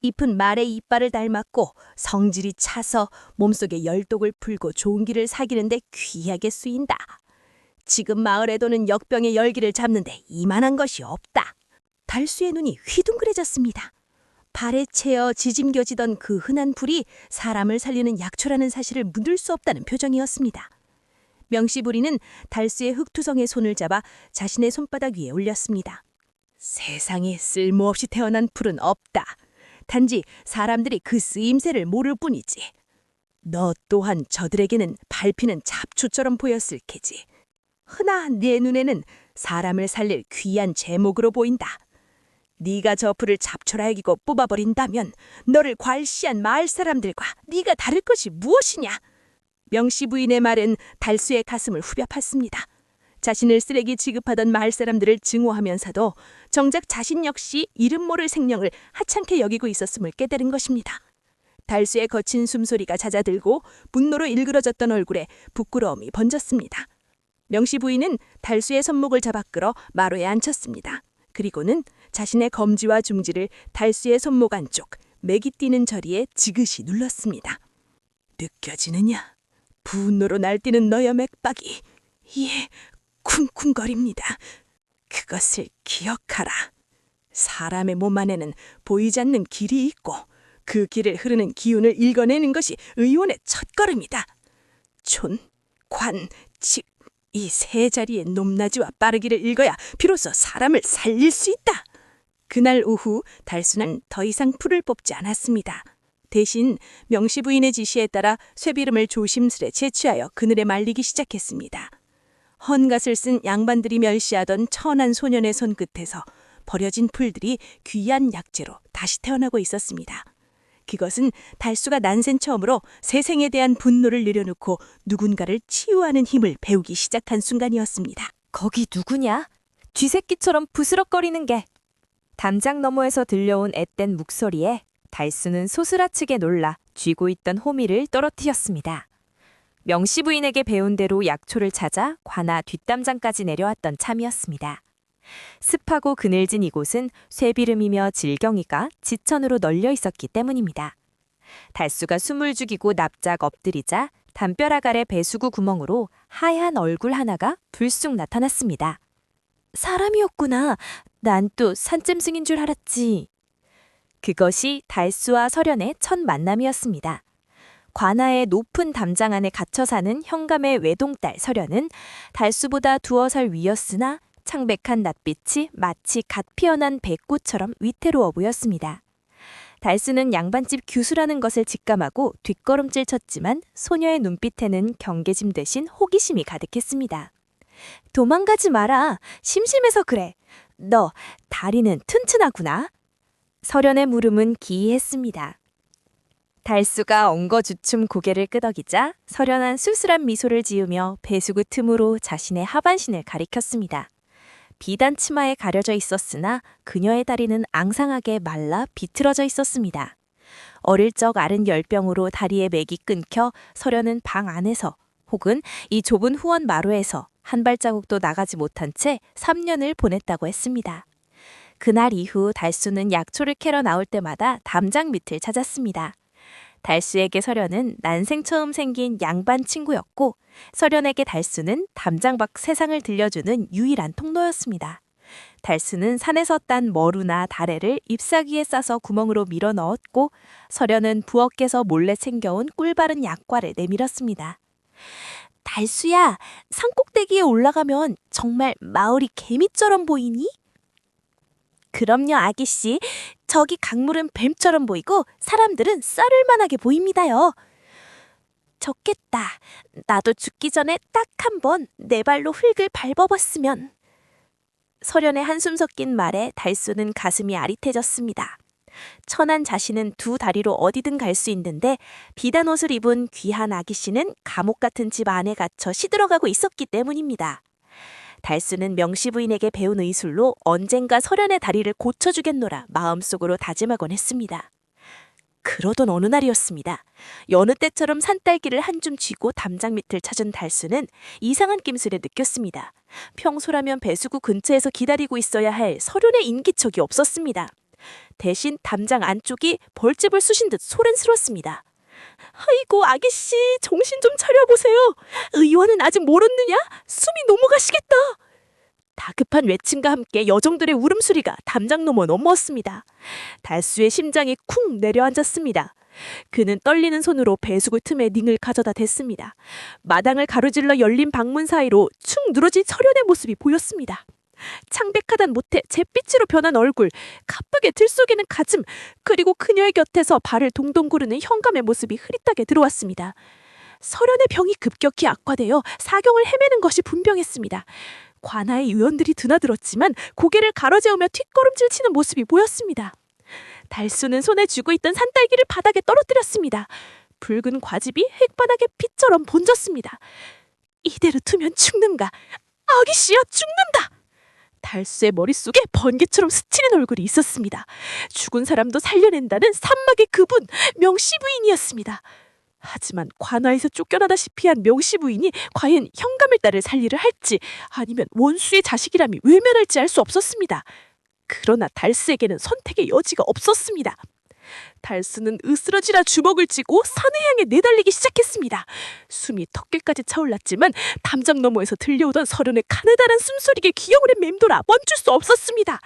잎은 말의 이빨을 닮았고 성질이 차서 몸속에 열독을 풀고 좋은 기를 사귀는데 귀하게 쓰인다. 지금 마을에 도는 역병의 열기를 잡는데 이만한 것이 없다. 달수의 눈이 휘둥그레졌습니다. 발에 채어 지짐겨지던 그 흔한 불이 사람을 살리는 약초라는 사실을 묻을 수 없다는 표정이었습니다. 명시부리는 달수의 흙투성의 손을 잡아 자신의 손바닥 위에 올렸습니다. 세상에 쓸모없이 태어난 풀은 없다. 단지 사람들이 그 쓰임새를 모를 뿐이지. 너 또한 저들에게는 밟히는 잡초처럼 보였을 테지. 허나 내 눈에는 사람을 살릴 귀한 제목으로 보인다. 네가 저 풀을 잡초라 여기고 뽑아버린다면 너를 괄시한 마을 사람들과 네가 다를 것이 무엇이냐. 명시 부인의 말은 달수의 가슴을 후벼 팠습니다. 자신을 쓰레기 취급하던 마을 사람들을 증오하면서도 정작 자신 역시 이름 모를 생명을 하찮게 여기고 있었음을 깨달은 것입니다. 달수의 거친 숨소리가 잦아들고 분노로 일그러졌던 얼굴에 부끄러움이 번졌습니다. 명씨 부인은 달수의 손목을 잡아 끌어 마루에 앉혔습니다. 그리고는 자신의 검지와 중지를 달수의 손목 안쪽 맥이 뛰는 저리에 지그시 눌렀습니다. 느껴지느냐? 분노로 날뛰는 너의 맥박이. 예, 쿵쿵거립니다. 그것을 기억하라. 사람의 몸 안에는 보이지 않는 길이 있고 그 길을 흐르는 기운을 읽어내는 것이 의원의 첫걸음이다. 촌, 관, 직, 이 세 자리의 높낮이와 빠르기를 읽어야 비로소 사람을 살릴 수 있다. 그날 오후 달수는 더 이상 풀을 뽑지 않았습니다. 대신 명씨 부인의 지시에 따라 쇠비름을 조심스레 채취하여 그늘에 말리기 시작했습니다. 헌갓을 쓴 양반들이 멸시하던 천한 소년의 손끝에서 버려진 풀들이 귀한 약재로 다시 태어나고 있었습니다. 그것은 달수가 난생 처음으로 세상에 대한 분노를 내려놓고 누군가를 치유하는 힘을 배우기 시작한 순간이었습니다. 거기 누구냐? 쥐새끼처럼 부스럭거리는 게. 담장 너머에서 들려온 앳된 목소리에 달수는 소스라치게 놀라 쥐고 있던 호미를 떨어뜨렸습니다. 명씨 부인에게 배운 대로 약초를 찾아 관아 뒷담장까지 내려왔던 참이었습니다. 습하고 그늘진 이곳은 쇠비름이며 질경이가 지천으로 널려 있었기 때문입니다. 달수가 숨을 죽이고 납작 엎드리자 담벼락 아래 배수구 구멍으로 하얀 얼굴 하나가 불쑥 나타났습니다. 사람이었구나. 난 또 산짐승인 줄 알았지. 그것이 달수와 설연의 첫 만남이었습니다. 관아의 높은 담장 안에 갇혀 사는 현감의 외동딸 설연은 달수보다 2살 위였으나 창백한 낯빛이 마치 갓 피어난 백꽃처럼 위태로워 보였습니다. 달수는 양반집 규수라는 것을 직감하고 뒷걸음질 쳤지만 소녀의 눈빛에는 경계심 대신 호기심이 가득했습니다. 도망가지 마라. 심심해서 그래. 너 다리는 튼튼하구나. 설연의 물음은 기이했습니다. 달수가 엉거주춤 고개를 끄덕이자 설연한 쓸쓸한 미소를 지으며 배수구 틈으로 자신의 하반신을 가리켰습니다. 비단 치마에 가려져 있었으나 그녀의 다리는 앙상하게 말라 비틀어져 있었습니다. 어릴 적 앓은 열병으로 다리에 맥이 끊겨 설연은 방 안에서 혹은 이 좁은 후원 마루에서 한 발자국도 나가지 못한 채 3년을 보냈다고 했습니다. 그날 이후 달수는 약초를 캐러 나올 때마다 담장 밑을 찾았습니다. 달수에게 설연은 난생 처음 생긴 양반 친구였고 설연에게 달수는 담장 밖 세상을 들려주는 유일한 통로였습니다. 달수는 산에서 딴 머루나 다래를 잎사귀에 싸서 구멍으로 밀어 넣었고 설연은 부엌에서 몰래 챙겨온 꿀바른 약과를 내밀었습니다. 달수야, 산꼭대기에 올라가면 정말 마을이 개미처럼 보이니? 그럼요, 아기씨. 저기 강물은 뱀처럼 보이고 사람들은 썰을 만하게 보입니다요. 좋겠다. 나도 죽기 전에 딱 한 번 내 발로 흙을 밟아봤으면. 설연의 한숨 섞인 말에 달수는 가슴이 아릿해졌습니다. 천한 자신은 2 다리로 어디든 갈 수 있는데 비단 옷을 입은 귀한 아기씨는 감옥 같은 집 안에 갇혀 시들어가고 있었기 때문입니다. 달수는 명씨 부인에게 배운 의술로 언젠가 설연의 다리를 고쳐주겠노라 마음속으로 다짐하곤 했습니다. 그러던 어느 날이었습니다. 여느 때처럼 산딸기를 한 줌 쥐고 담장 밑을 찾은 달수는 이상한 낌새를 느꼈습니다. 평소라면 배수구 근처에서 기다리고 있어야 할 설연의 인기척이 없었습니다. 대신 담장 안쪽이 벌집을 쑤신 듯 소란스러웠습니다. 아이고 아기씨, 정신 좀 차려보세요. 의원은 아직 모르느냐? 숨이 넘어가시겠다. 다급한 외침과 함께 여정들의 울음소리가 담장 너머 넘어왔습니다. 달수의 심장이 쿵 내려앉았습니다. 그는 떨리는 손으로 배수구 틈에 닝을 가져다 댔습니다. 마당을 가로질러 열린 방문 사이로 축 늘어진 설연의 모습이 보였습니다. 창백하단 못해 잿빛으로 변한 얼굴, 가쁘게 들썩이는 가슴, 그리고 그녀의 곁에서 발을 동동 구르는 현감의 모습이 흐릿하게 들어왔습니다. 설연의 병이 급격히 악화되어 사경을 헤매는 것이 분명했습니다. 관아의 유언들이 드나들었지만 고개를 가로저으며 뒷걸음질 치는 모습이 보였습니다. 달수는 손에 쥐고 있던 산딸기를 바닥에 떨어뜨렸습니다. 붉은 과즙이 획반하게 피처럼 번졌습니다. 이대로 두면 죽는가? 아기씨여 죽는다. 달수의 머릿속에 번개처럼 스치는 얼굴이 있었습니다. 죽은 사람도 살려낸다는 산막의 그분, 명씨 부인이었습니다. 하지만 관아에서 쫓겨나다시피 한 명씨 부인이 과연 현감의 딸을 살리를 할지 아니면 원수의 자식이라면 외면할지 알 수 없었습니다. 그러나 달수에게는 선택의 여지가 없었습니다. 달수는 으스러지라 주먹을 쥐고 산을 향해 내달리기 시작했습니다. 숨이 턱길까지 차올랐지만 담장 너머에서 들려오던 서련의 가느다란 숨소리에 기어오래 맴돌아 멈출 수 없었습니다.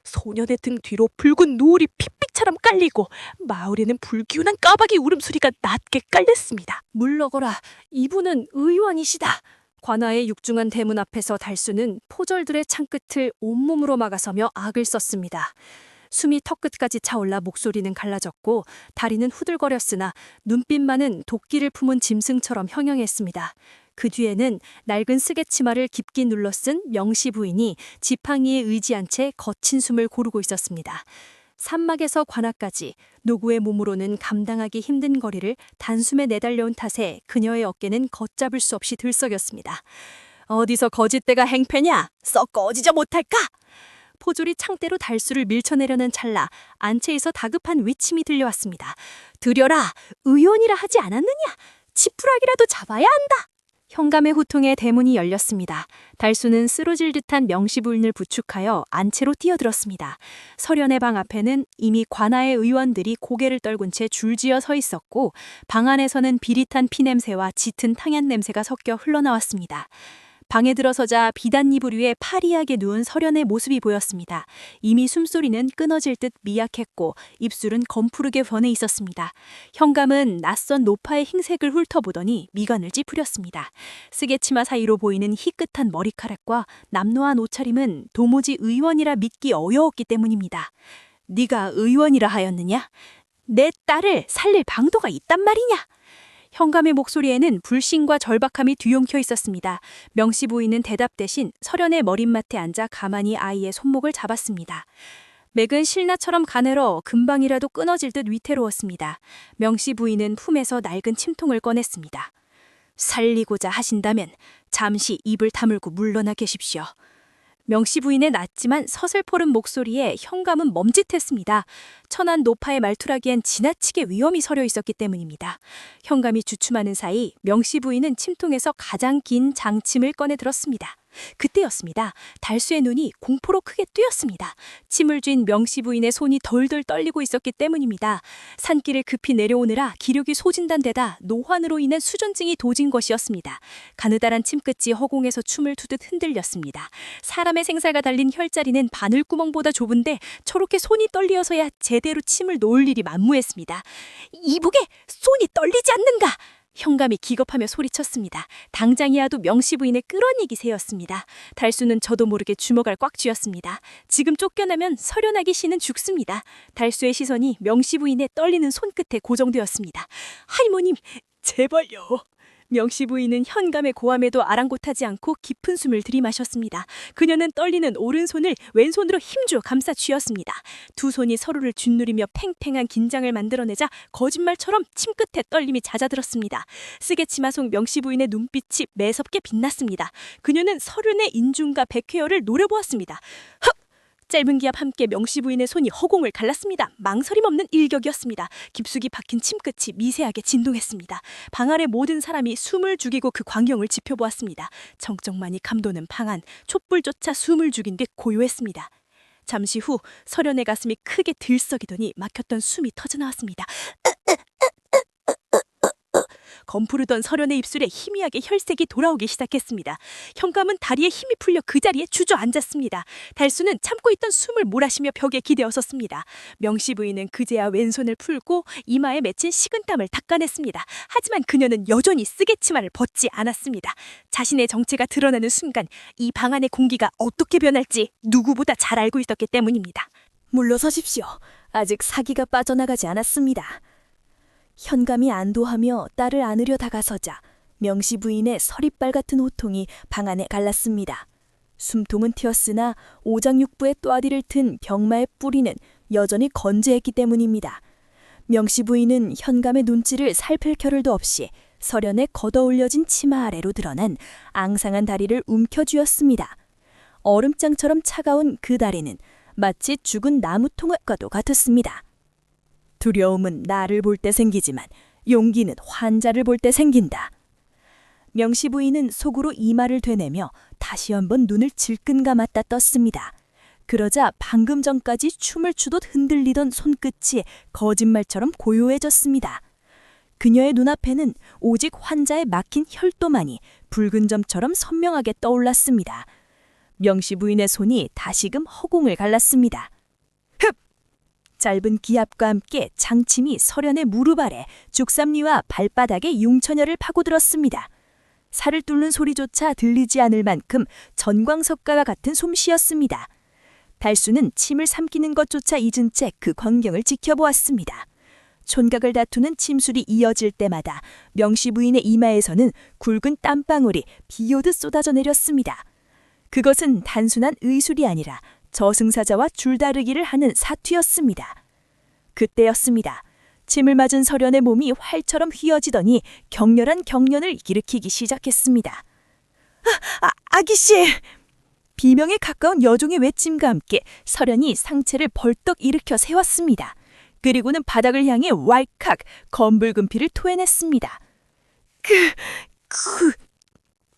소년의 등 뒤로 붉은 노을이 핏빛처럼 깔리고 마을에는 불기운한 까마귀 울음소리가 낮게 깔렸습니다. 물러거라. 이분은 의원이시다. 관아의 육중한 대문 앞에서 달수는 포졸들의 창끝을 온몸으로 막아서며 악을 썼습니다. 숨이 턱끝까지 차올라 목소리는 갈라졌고 다리는 후들거렸으나 눈빛만은 도끼를 품은 짐승처럼 형형했습니다. 그 뒤에는 낡은 쓰개치마를 깊게 눌러쓴 명씨 부인이 지팡이에 의지한 채 거친 숨을 고르고 있었습니다. 산막에서 관아까지 노구의 몸으로는 감당하기 힘든 거리를 단숨에 내달려온 탓에 그녀의 어깨는 걷잡을 수 없이 들썩였습니다. 어디서 거짓대가 행패냐? 썩 꺼지자 못할까? 포졸이 창대로 달수를 밀쳐내려는 찰나 안채에서 다급한 외침이 들려왔습니다. 들여라! 의원이라 하지 않았느냐? 지푸라기라도 잡아야 한다! 현감의 후통에 대문이 열렸습니다. 달수는 쓰러질 듯한 명씨 부인을 부축하여 안채로 뛰어들었습니다. 서련의 방 앞에는 이미 관아의 의원들이 고개를 떨군 채 줄지어 서 있었고 방 안에서는 비릿한 피냄새와 짙은 탕약 냄새가 섞여 흘러나왔습니다. 방에 들어서자 비단이불 위에 파리하게 누운 서련의 모습이 보였습니다. 이미 숨소리는 끊어질 듯 미약했고 입술은 검푸르게 번해 있었습니다. 현감은 낯선 노파의 흰색을 훑어보더니 미간을 찌푸렸습니다. 쓰개치마 사이로 보이는 희끗한 머리카락과 남노한 옷차림은 도무지 의원이라 믿기 어려웠기 때문입니다. 네가 의원이라 하였느냐? 내 딸을 살릴 방도가 있단 말이냐? 현감의 목소리에는 불신과 절박함이 뒤엉켜 있었습니다. 명씨 부인은 대답 대신 서련의 머릿맡에 앉아 가만히 아이의 손목을 잡았습니다. 맥은 실나처럼 가늘어 금방이라도 끊어질 듯 위태로웠습니다. 명씨 부인은 품에서 낡은 침통을 꺼냈습니다. 살리고자 하신다면 잠시 입을 다물고 물러나 계십시오. 명씨 부인의 낮지만 서슬퍼른 목소리에 현감은 멈칫했습니다. 천한 노파의 말투라기엔 지나치게 위험이 서려 있었기 때문입니다. 현감이 주춤하는 사이 명씨 부인은 침통에서 가장 긴 장침을 꺼내 들었습니다. 그때였습니다. 달수의 눈이 공포로 크게 뜨였습니다. 침을 쥔 명씨 부인의 손이 덜덜 떨리고 있었기 때문입니다. 산길을 급히 내려오느라 기력이 소진단 데다 노환으로 인한 수전증이 도진 것이었습니다. 가느다란 침끝이 허공에서 춤을 추듯 흔들렸습니다. 사람의 생사가 달린 혈자리는 바늘구멍보다 좁은데 저렇게 손이 떨리어서야 제대로 침을 놓을 일이 만무했습니다. 이복에 손이 떨리지 않는가? 현감이 기겁하며 소리쳤습니다. 당장이라도 명씨 부인의 끌어내기 새였습니다. 달수는 저도 모르게 주먹을 꽉 쥐었습니다. 지금 쫓겨나면 서련하기 씨는 죽습니다. 달수의 시선이 명씨 부인의 떨리는 손끝에 고정되었습니다. 할머님, 제발요. 명씨 부인은 현감의 고함에도 아랑곳하지 않고 깊은 숨을 들이마셨습니다. 그녀는 떨리는 오른손을 왼손으로 힘주어 감싸 쥐었습니다. 두 손이 서로를 짓누리며 팽팽한 긴장을 만들어내자 거짓말처럼 침끝에 떨림이 잦아들었습니다. 쓰개치마 속 명씨 부인의 눈빛이 매섭게 빛났습니다. 그녀는 서른의 인중과 백회열을 노려보았습니다. 헉! 짧은 기압 함께 명씨 부인의 손이 허공을 갈랐습니다. 망설임 없는 일격이었습니다. 깊숙이 박힌 침끝이 미세하게 진동했습니다. 방 안의 모든 사람이 숨을 죽이고 그 광경을 지켜보았습니다. 정적만이 감도는 방 안, 촛불조차 숨을 죽인 듯 고요했습니다. 잠시 후 서련의 가슴이 크게 들썩이더니 막혔던 숨이 터져나왔습니다. 검푸르던 서련의 입술에 희미하게 혈색이 돌아오기 시작했습니다. 현감은 다리에 힘이 풀려 그 자리에 주저앉았습니다. 달수는 참고 있던 숨을 몰아쉬며 벽에 기대어 섰습니다. 명씨 부인은 그제야 왼손을 풀고 이마에 맺힌 식은땀을 닦아냈습니다. 하지만 그녀는 여전히 쓰개치마를 벗지 않았습니다. 자신의 정체가 드러나는 순간 이 방 안의 공기가 어떻게 변할지 누구보다 잘 알고 있었기 때문입니다. 물러서십시오. 아직 사기가 빠져나가지 않았습니다. 현감이 안도하며 딸을 안으려 다가서자 명씨 부인의 서리빨 같은 호통이 방 안에 갈랐습니다. 숨통은 튀었으나 오장육부의 또아디를 튼 병마의 뿌리는 여전히 건재했기 때문입니다. 명씨 부인은 현감의 눈치를 살필 겨를도 없이 설연의 걷어올려진 치마 아래로 드러난 앙상한 다리를 움켜쥐었습니다. 얼음장처럼 차가운 그 다리는 마치 죽은 나무통과도 같았습니다. 두려움은 나를 볼 때 생기지만 용기는 환자를 볼 때 생긴다. 명시 부인은 속으로 이마를 되내며 다시 한번 눈을 질끈 감았다 떴습니다. 그러자 방금 전까지 춤을 추듯 흔들리던 손끝이 거짓말처럼 고요해졌습니다. 그녀의 눈앞에는 오직 환자의 막힌 혈도만이 붉은 점처럼 선명하게 떠올랐습니다. 명시 부인의 손이 다시금 허공을 갈랐습니다. 흡! 짧은 기압과 함께 장침이 설연의 무릎 아래 죽삼리와 발바닥에 융천혈을 파고들었습니다. 살을 뚫는 소리조차 들리지 않을 만큼 전광석가와 같은 솜씨였습니다. 달수는 침을 삼키는 것조차 잊은 채 그 광경을 지켜보았습니다. 촌각을 다투는 침술이 이어질 때마다 명시 부인의 이마에서는 굵은 땀방울이 비오듯 쏟아져 내렸습니다. 그것은 단순한 의술이 아니라 저승사자와 줄다르기를 하는 사투였습니다. 그때였습니다. 침을 맞은 설연의 몸이 활처럼 휘어지더니 격렬한 경련을 일으키기 시작했습니다. 아기씨! 비명에 가까운 여종의 외침과 함께 설연이 상체를 벌떡 일으켜 세웠습니다. 그리고는 바닥을 향해 왈칵 검붉은 피를 토해냈습니다.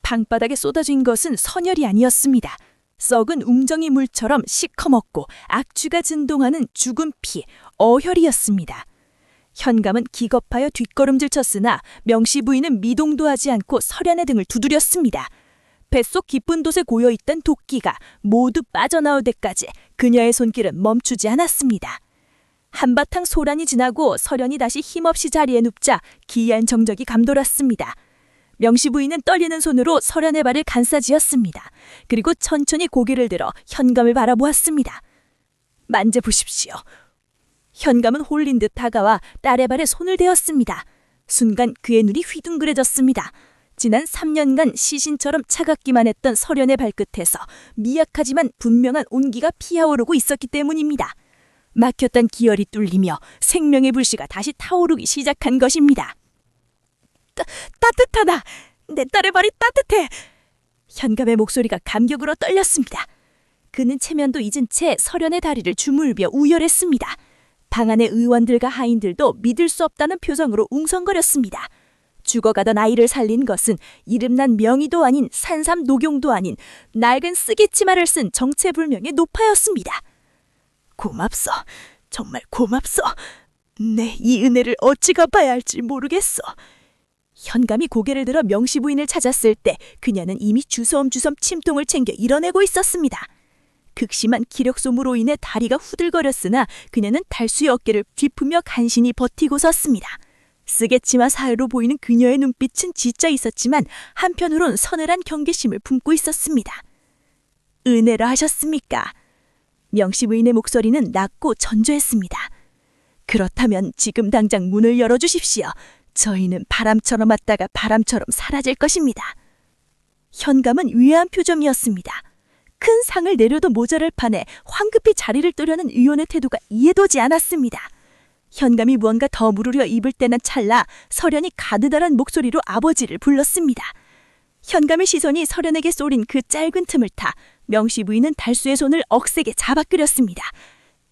방바닥에 쏟아진 것은 선혈이 아니었습니다. 썩은 웅정이 물처럼 시커멓고 악취가 진동하는 죽은 피, 어혈이었습니다. 현감은 기겁하여 뒷걸음질 쳤으나 명시 부인은 미동도 하지 않고 설연의 등을 두드렸습니다. 뱃속 깊은 돛에 고여있던 도끼가 모두 빠져나올 때까지 그녀의 손길은 멈추지 않았습니다. 한바탕 소란이 지나고 설연이 다시 힘없이 자리에 눕자 기이한 정적이 감돌았습니다. 명시 부인은 떨리는 손으로 설연의 발을 감싸쥐었습니다. 그리고 천천히 고개를 들어 현감을 바라보았습니다. 만져보십시오. 현감은 홀린 듯 다가와 딸의 발에 손을 대었습니다. 순간 그의 눈이 휘둥그레졌습니다. 지난 3년간 시신처럼 차갑기만 했던 설연의 발끝에서 미약하지만 분명한 온기가 피어오르고 있었기 때문입니다. 막혔던 기혈이 뚫리며 생명의 불씨가 다시 타오르기 시작한 것입니다. 따뜻하다. 내 딸의 발이 따뜻해. 현감의 목소리가 감격으로 떨렸습니다. 그는 체면도 잊은 채 설연의 다리를 주물며 우열했습니다. 방 안의 의원들과 하인들도 믿을 수 없다는 표정으로 웅성거렸습니다. 죽어가던 아이를 살린 것은 이름난 명의도 아닌 산삼 녹용도 아닌 낡은 쓰기치마를 쓴 정체불명의 노파였습니다. 고맙소. 정말 고맙소. 내 이 은혜를 어찌 갚아야 할지 모르겠소. 현감이 고개를 들어 명시 부인을 찾았을 때 그녀는 이미 주섬주섬 침통을 챙겨 일어내고 있었습니다. 극심한 기력소모로 인해 다리가 후들거렸으나 그녀는 달수의 어깨를 뒤프며 간신히 버티고 섰습니다. 쓰개치마 사이로 보이는 그녀의 눈빛은 지쳐 있었지만 한편으론 서늘한 경계심을 품고 있었습니다. 은혜라 하셨습니까? 명시 부인의 목소리는 낮고 전조했습니다. 그렇다면 지금 당장 문을 열어주십시오. 저희는 바람처럼 왔다가 바람처럼 사라질 것입니다. 현감은 위대한 표정이었습니다. 큰 상을 내려도 모자랄 판에 황급히 자리를 뜨려는 의원의 태도가 이해되지 않았습니다. 현감이 무언가 더 물으려 입을 때는 찰나 설연이 가느다란 목소리로 아버지를 불렀습니다. 현감의 시선이 설연에게 쏠린 그 짧은 틈을 타 명시 부인은 달수의 손을 억세게 잡아끌었습니다.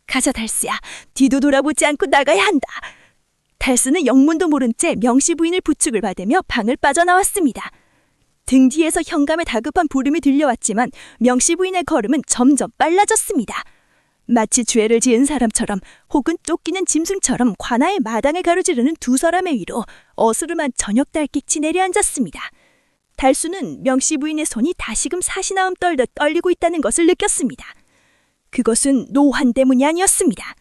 가자 달수야, 뒤도 돌아보지 않고 나가야 한다. 달수는 영문도 모른 채 명시 부인을 부축을 받으며 방을 빠져나왔습니다. 등 뒤에서 현감의 다급한 부름이 들려왔지만 명시 부인의 걸음은 점점 빨라졌습니다. 마치 죄를 지은 사람처럼 혹은 쫓기는 짐승처럼 관아의 마당을 가로지르는 두 사람의 위로 어스름한 저녁 달빛이 내려앉았습니다. 달수는 명시 부인의 손이 다시금 사시나움 떨듯 떨리고 있다는 것을 느꼈습니다. 그것은 노환 때문이 아니었습니다.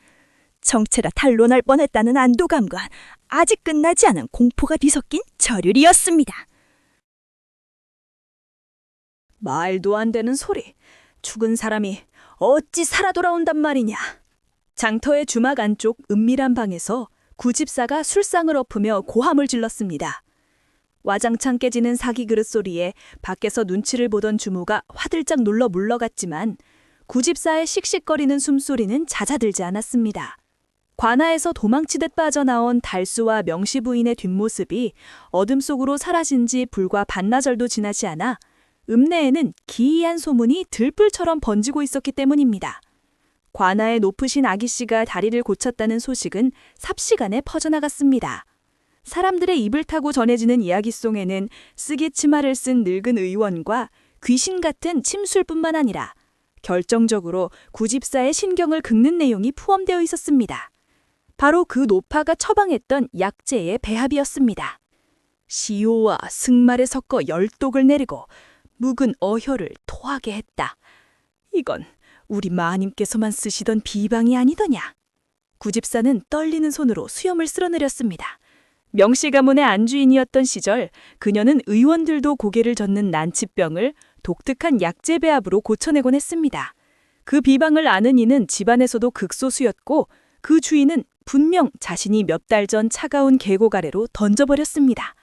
정체라 탄로 날 뻔했다는 안도감과 아직 끝나지 않은 공포가 뒤섞인 절율이었습니다. 말도 안 되는 소리. 죽은 사람이 어찌 살아 돌아온단 말이냐. 장터의 주막 안쪽 은밀한 방에서 구집사가 술상을 엎으며 고함을 질렀습니다. 와장창 깨지는 사기 그릇 소리에 밖에서 눈치를 보던 주모가 화들짝 놀러 물러갔지만 구집사의 씩씩거리는 숨소리는 잦아들지 않았습니다. 관아에서 도망치듯 빠져나온 달수와 명시 부인의 뒷모습이 어둠 속으로 사라진 지 불과 반나절도 지나지 않아 읍내에는 기이한 소문이 들불처럼 번지고 있었기 때문입니다. 관아의 높으신 아기씨가 다리를 고쳤다는 소식은 삽시간에 퍼져나갔습니다. 사람들의 입을 타고 전해지는 이야기송에는 쓰기 치마를 쓴 늙은 의원과 귀신 같은 침술뿐만 아니라 결정적으로 구집사의 신경을 긁는 내용이 포함되어 있었습니다. 바로 그 노파가 처방했던 약재의 배합이었습니다. 시오와 승말에 섞어 열독을 내리고 묵은 어혈을 토하게 했다. 이건 우리 마님께서만 쓰시던 비방이 아니더냐. 구집사는 떨리는 손으로 수염을 쓸어내렸습니다. 명씨 가문의 안주인이었던 시절 그녀는 의원들도 고개를 젓는 난치병을 독특한 약재 배합으로 고쳐내곤 했습니다. 그 비방을 아는 이는 집안에서도 극소수였고 그 주인은 분명 자신이 몇 달 전 차가운 계곡 아래로 던져버렸습니다.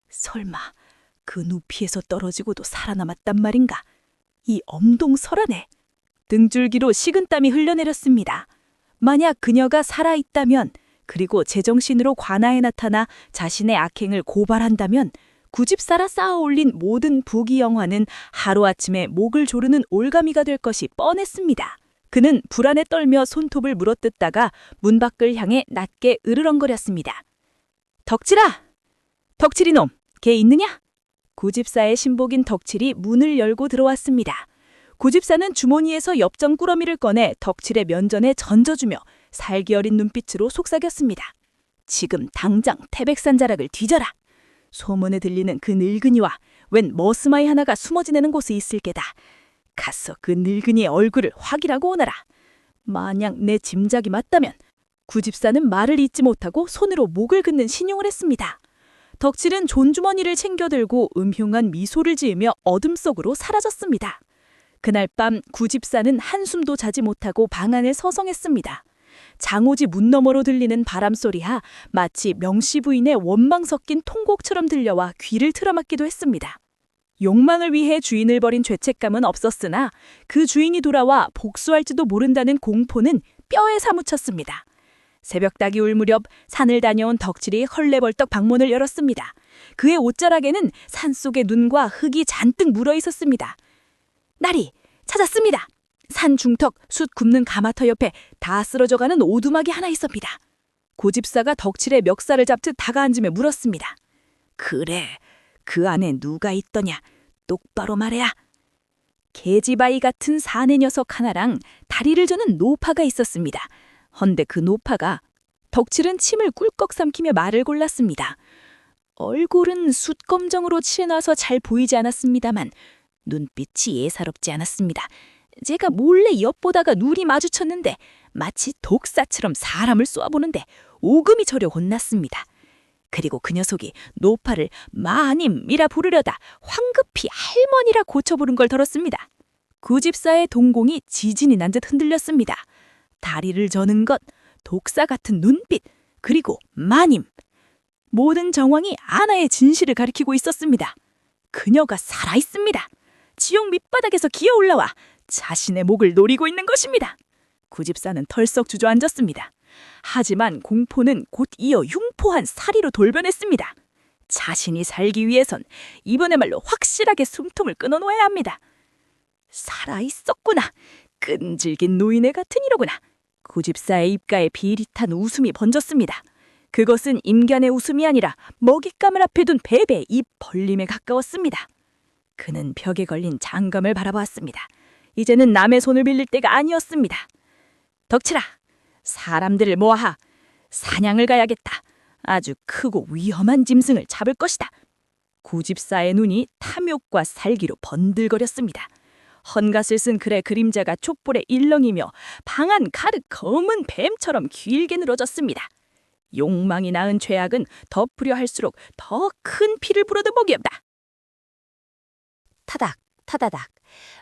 설마 그 누피에서 떨어지고도 살아남았단 말인가? 이 엄동설하네. 등줄기로 식은땀이 흘러내렸습니다. 만약 그녀가 살아있다면 그리고 제정신으로 관아에 나타나 자신의 악행을 고발한다면 구집사라 쌓아올린 모든 부귀영화는 하루아침에 목을 조르는 올가미가 될 것이 뻔했습니다. 그는 불안에 떨며 손톱을 물어뜯다가 문 밖을 향해 낮게 으르렁거렸습니다. 덕칠아! 덕칠이 놈, 걔 있느냐? 구집사의 신복인 덕칠이 문을 열고 들어왔습니다. 구집사는 주머니에서 엽전 꾸러미를 꺼내 덕칠의 면전에 던져주며 살기 어린 눈빛으로 속삭였습니다. 지금 당장 태백산 자락을 뒤져라. 소문에 들리는 그 늙은이와 웬 머스마이 하나가 숨어 지내는 곳에 있을 게다. 가서 그 늙은이의 얼굴을 확인하고 오너라. 만약 내 짐작이 맞다면 구집사는 말을 잇지 못하고 손으로 목을 긋는 신용을 했습니다. 덕칠은 존주머니를 챙겨들고 음흉한 미소를 지으며 어둠 속으로 사라졌습니다. 그날 밤 구집사는 한숨도 자지 못하고 방 안을 서성했습니다. 장오지 문 너머로 들리는 바람소리가 마치 명시 부인의 원망 섞인 통곡처럼 들려와 귀를 틀어막기도 했습니다. 욕망을 위해 주인을 버린 죄책감은 없었으나 그 주인이 돌아와 복수할지도 모른다는 공포는 뼈에 사무쳤습니다. 새벽닭이 울 무렵 산을 다녀온 덕칠이 헐레벌떡 방문을 열었습니다. 그의 옷자락에는 산속의 눈과 흙이 잔뜩 묻어 있었습니다. 나리, 찾았습니다. 산 중턱 숯 굽는 가마터 옆에 다 쓰러져가는 오두막이 하나 있습니다. 고집사가 덕칠의 멱살을 잡듯 다가앉으며 물었습니다. 그래, 그 안에 누가 있더냐? 똑바로 말해야. 계지바위 같은 사내 녀석 하나랑 다리를 저는 노파가 있었습니다. 헌데 그 노파가 덕칠은 침을 꿀꺽 삼키며 말을 골랐습니다. 얼굴은 숯검정으로 칠해놔서 잘 보이지 않았습니다만 눈빛이 예사롭지 않았습니다. 제가 몰래 엿보다가 눈이 마주쳤는데 마치 독사처럼 사람을 쏘아보는데 오금이 저려 혼났습니다. 그리고 그 녀석이 노파를 마님이라 부르려다 황급히 할머니라 고쳐부른 걸 들었습니다. 구집사의 동공이 지진이 난 듯 흔들렸습니다. 다리를 저는 것, 독사 같은 눈빛, 그리고 마님. 모든 정황이 아나의 진실을 가리키고 있었습니다. 그녀가 살아있습니다. 지옥 밑바닥에서 기어 올라와 자신의 목을 노리고 있는 것입니다. 구집사는 털썩 주저앉았습니다. 하지만 공포는 곧 이어 흉포한 사리로 돌변했습니다. 자신이 살기 위해선 이번에말로 확실하게 숨통을 끊어놓아야 합니다. 살아있었구나. 끈질긴 노인네 같은 이로구나. 구집사의 입가에 비릿한 웃음이 번졌습니다. 그것은 임견의 웃음이 아니라 먹잇감을 앞에 둔 뱀의 입 벌림에 가까웠습니다. 그는 벽에 걸린 장검을 바라보았습니다. 이제는 남의 손을 빌릴 때가 아니었습니다. 덕칠아, 사람들을 모아 사냥을 가야겠다. 아주 크고 위험한 짐승을 잡을 것이다. 구집사의 눈이 탐욕과 살기로 번들거렸습니다. 헌갓을 쓴 글의 그림자가 촛불에 일렁이며 방안 가득 검은 뱀처럼 길게 늘어졌습니다. 욕망이 낳은 죄악은 덮으려 할수록 더 큰 피를 불어도 복이 없다. 타닥, 타다닥.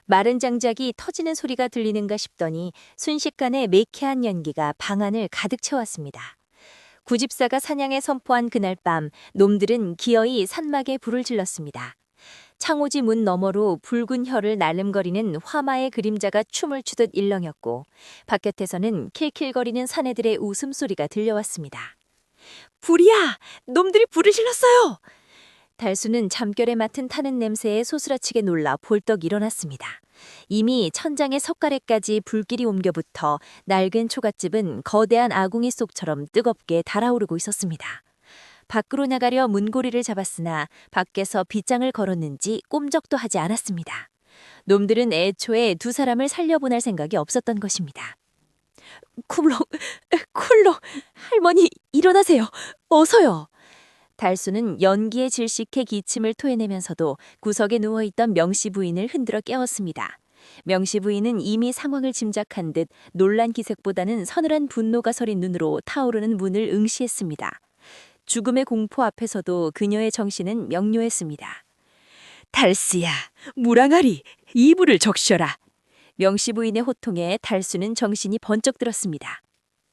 마른 장작이 터지는 소리가 들리는가 싶더니 순식간에 매캐한 연기가 방 안을 가득 채웠습니다. 구집사가 사냥에 선포한 그날 밤 놈들은 기어이 산막에 불을 질렀습니다. 창호지 문 너머로 붉은 혀를 날름거리는 화마의 그림자가 춤을 추듯 일렁였고 바깥에서는 킬킬거리는 사내들의 웃음소리가 들려왔습니다. 불이야! 놈들이 불을 질렀어요! 달수는 잠결에 맡은 타는 냄새에 소스라치게 놀라 벌떡 일어났습니다. 이미 천장의 석가래까지 불길이 옮겨붙어 낡은 초가집은 거대한 아궁이 속처럼 뜨겁게 달아오르고 있었습니다. 밖으로 나가려 문고리를 잡았으나 밖에서 빗장을 걸었는지 꼼짝도 하지 않았습니다. 놈들은 애초에 두 사람을 살려보낼 생각이 없었던 것입니다. 쿨록, 할머니 일어나세요. 어서요. 달수는 연기에 질식해 기침을 토해내면서도 구석에 누워있던 명씨 부인을 흔들어 깨웠습니다. 명씨 부인은 이미 상황을 짐작한 듯 놀란 기색보다는 서늘한 분노가 서린 눈으로 타오르는 문을 응시했습니다. 죽음의 공포 앞에서도 그녀의 정신은 명료했습니다. 달수야, 무랑아리, 이불을 적셔라. 명씨 부인의 호통에 달수는 정신이 번쩍 들었습니다.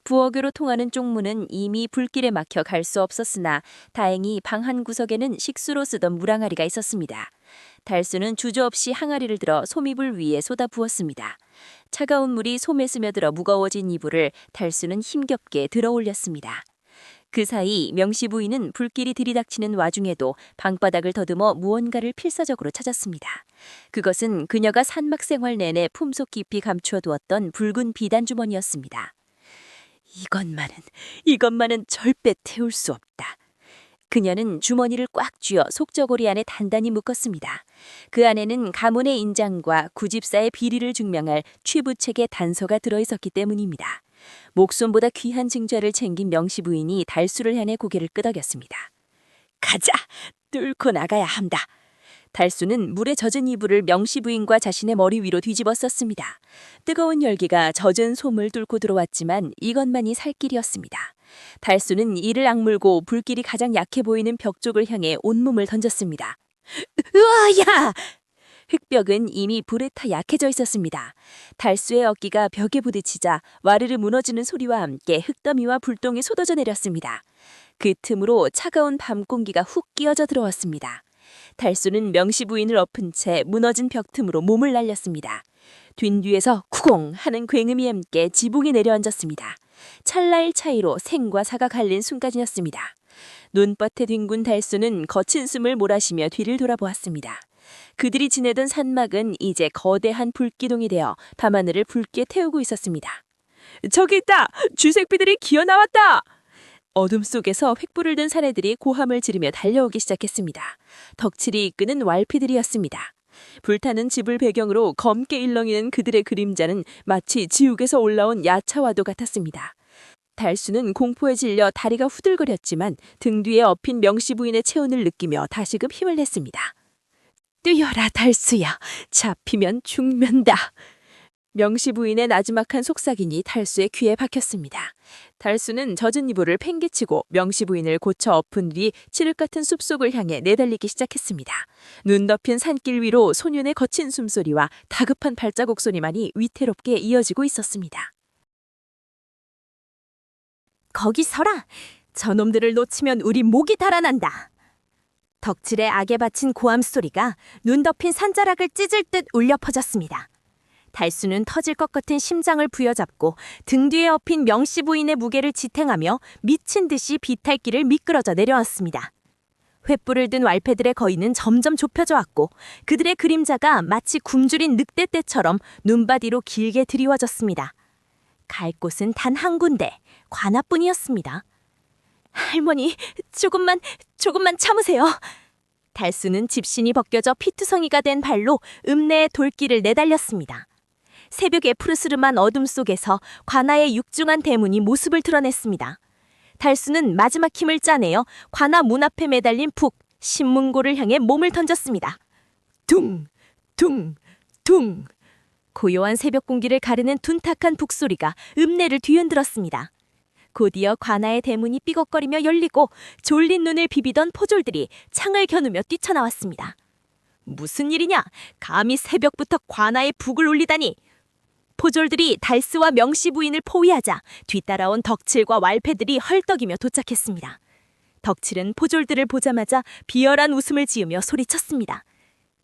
부엌으로 통하는 쪽문은 이미 불길에 막혀 갈 수 없었으나 다행히 방 한 구석에는 식수로 쓰던 무랑아리가 있었습니다. 달수는 주저없이 항아리를 들어 솜이불 위에 쏟아 부었습니다. 차가운 물이 솜에 스며들어 무거워진 이불을 달수는 힘겹게 들어 올렸습니다. 그 사이 명씨 부인은 불길이 들이닥치는 와중에도 방바닥을 더듬어 무언가를 필사적으로 찾았습니다. 그것은 그녀가 산막 생활 내내 품속 깊이 감추어 두었던 붉은 비단 주머니였습니다. 이것만은 절대 태울 수 없다. 그녀는 주머니를 꽉 쥐어 속저고리 안에 단단히 묶었습니다. 그 안에는 가문의 인장과 구집사의 비리를 증명할 취부책의 단서가 들어있었기 때문입니다. 목숨보다 귀한 증자를 챙긴 명씨 부인이 달수를 향해 고개를 끄덕였습니다. 가자! 뚫고 나가야 한다. 달수는 물에 젖은 이불을 명씨 부인과 자신의 머리 위로 뒤집어 썼습니다. 뜨거운 열기가 젖은 솜을 뚫고 들어왔지만 이것만이 살 길이었습니다. 달수는 이를 악물고 불길이 가장 약해 보이는 벽 쪽을 향해 온몸을 던졌습니다. 으아야! 흙벽은 이미 불에 타 약해져 있었습니다. 달수의 어깨가 벽에 부딪히자 와르르 무너지는 소리와 함께 흙더미와 불똥이 쏟아져 내렸습니다. 그 틈으로 차가운 밤 공기가 훅 끼어져 들어왔습니다. 달수는 명씨 부인을 엎은 채 무너진 벽 틈으로 몸을 날렸습니다. 뒷뒤에서 쿠공 하는 굉음이 함께 지붕에 내려앉았습니다. 찰나의 차이로 생과 사가 갈린 순간이었습니다. 눈밭에 뒹군 달수는 거친 숨을 몰아쉬며 뒤를 돌아보았습니다. 그들이 지내던 산막은 이제 거대한 불기둥이 되어 밤하늘을 붉게 태우고 있었습니다. 저기 있다! 쥐새끼들이 기어나왔다! 어둠 속에서 횃불을 든 사내들이 고함을 지르며 달려오기 시작했습니다. 덕칠이 이끄는 왈피들이었습니다. 불타는 집을 배경으로 검게 일렁이는 그들의 그림자는 마치 지옥에서 올라온 야차와도 같았습니다. 달수는 공포에 질려 다리가 후들거렸지만 등 뒤에 엎인 명씨 부인의 체온을 느끼며 다시금 힘을 냈습니다. 뛰어라 달수야, 잡히면 죽는다. 명씨 부인의 나지막한 속삭임이 달수의 귀에 박혔습니다. 달수는 젖은 이불을 팽개치고 명씨 부인을 고쳐 엎은 뒤 칠흑 같은 숲속을 향해 내달리기 시작했습니다. 눈 덮인 산길 위로 소년의 거친 숨소리와 다급한 발자국 소리만이 위태롭게 이어지고 있었습니다. 거기 서라! 저놈들을 놓치면 우리 목이 달아난다. 덕질의 악에 바친 고함 소리가 눈 덮인 산자락을 찢을 듯 울려 퍼졌습니다. 달수는 터질 것 같은 심장을 부여잡고 등 뒤에 엎인 명씨 부인의 무게를 지탱하며 미친 듯이 비탈길을 미끄러져 내려왔습니다. 횃불을 든 왈패들의 거인은 점점 좁혀져 왔고 그들의 그림자가 마치 굶주린 늑대떼처럼 눈바디로 길게 드리워졌습니다. 갈 곳은 단 한 군데, 관아뿐이었습니다. 할머니, 조금만 참으세요. 달수는 집신이 벗겨져 피투성이가 된 발로 읍내의 돌길을 내달렸습니다. 새벽의 푸르스름한 어둠 속에서 관아의 육중한 대문이 모습을 드러냈습니다. 달수는 마지막 힘을 짜내어 관아 문 앞에 매달린 푹 신문고를 향해 몸을 던졌습니다. 둥! 둥! 둥! 고요한 새벽 공기를 가르는 둔탁한 북소리가 읍내를 뒤흔들었습니다. 곧이어 관아의 대문이 삐걱거리며 열리고 졸린 눈을 비비던 포졸들이 창을 겨누며 뛰쳐나왔습니다. 무슨 일이냐? 감히 새벽부터 관아의 북을 울리다니! 포졸들이 달수와 명씨 부인을 포위하자 뒤따라온 덕칠과 왈패들이 헐떡이며 도착했습니다. 덕칠은 포졸들을 보자마자 비열한 웃음을 지으며 소리쳤습니다.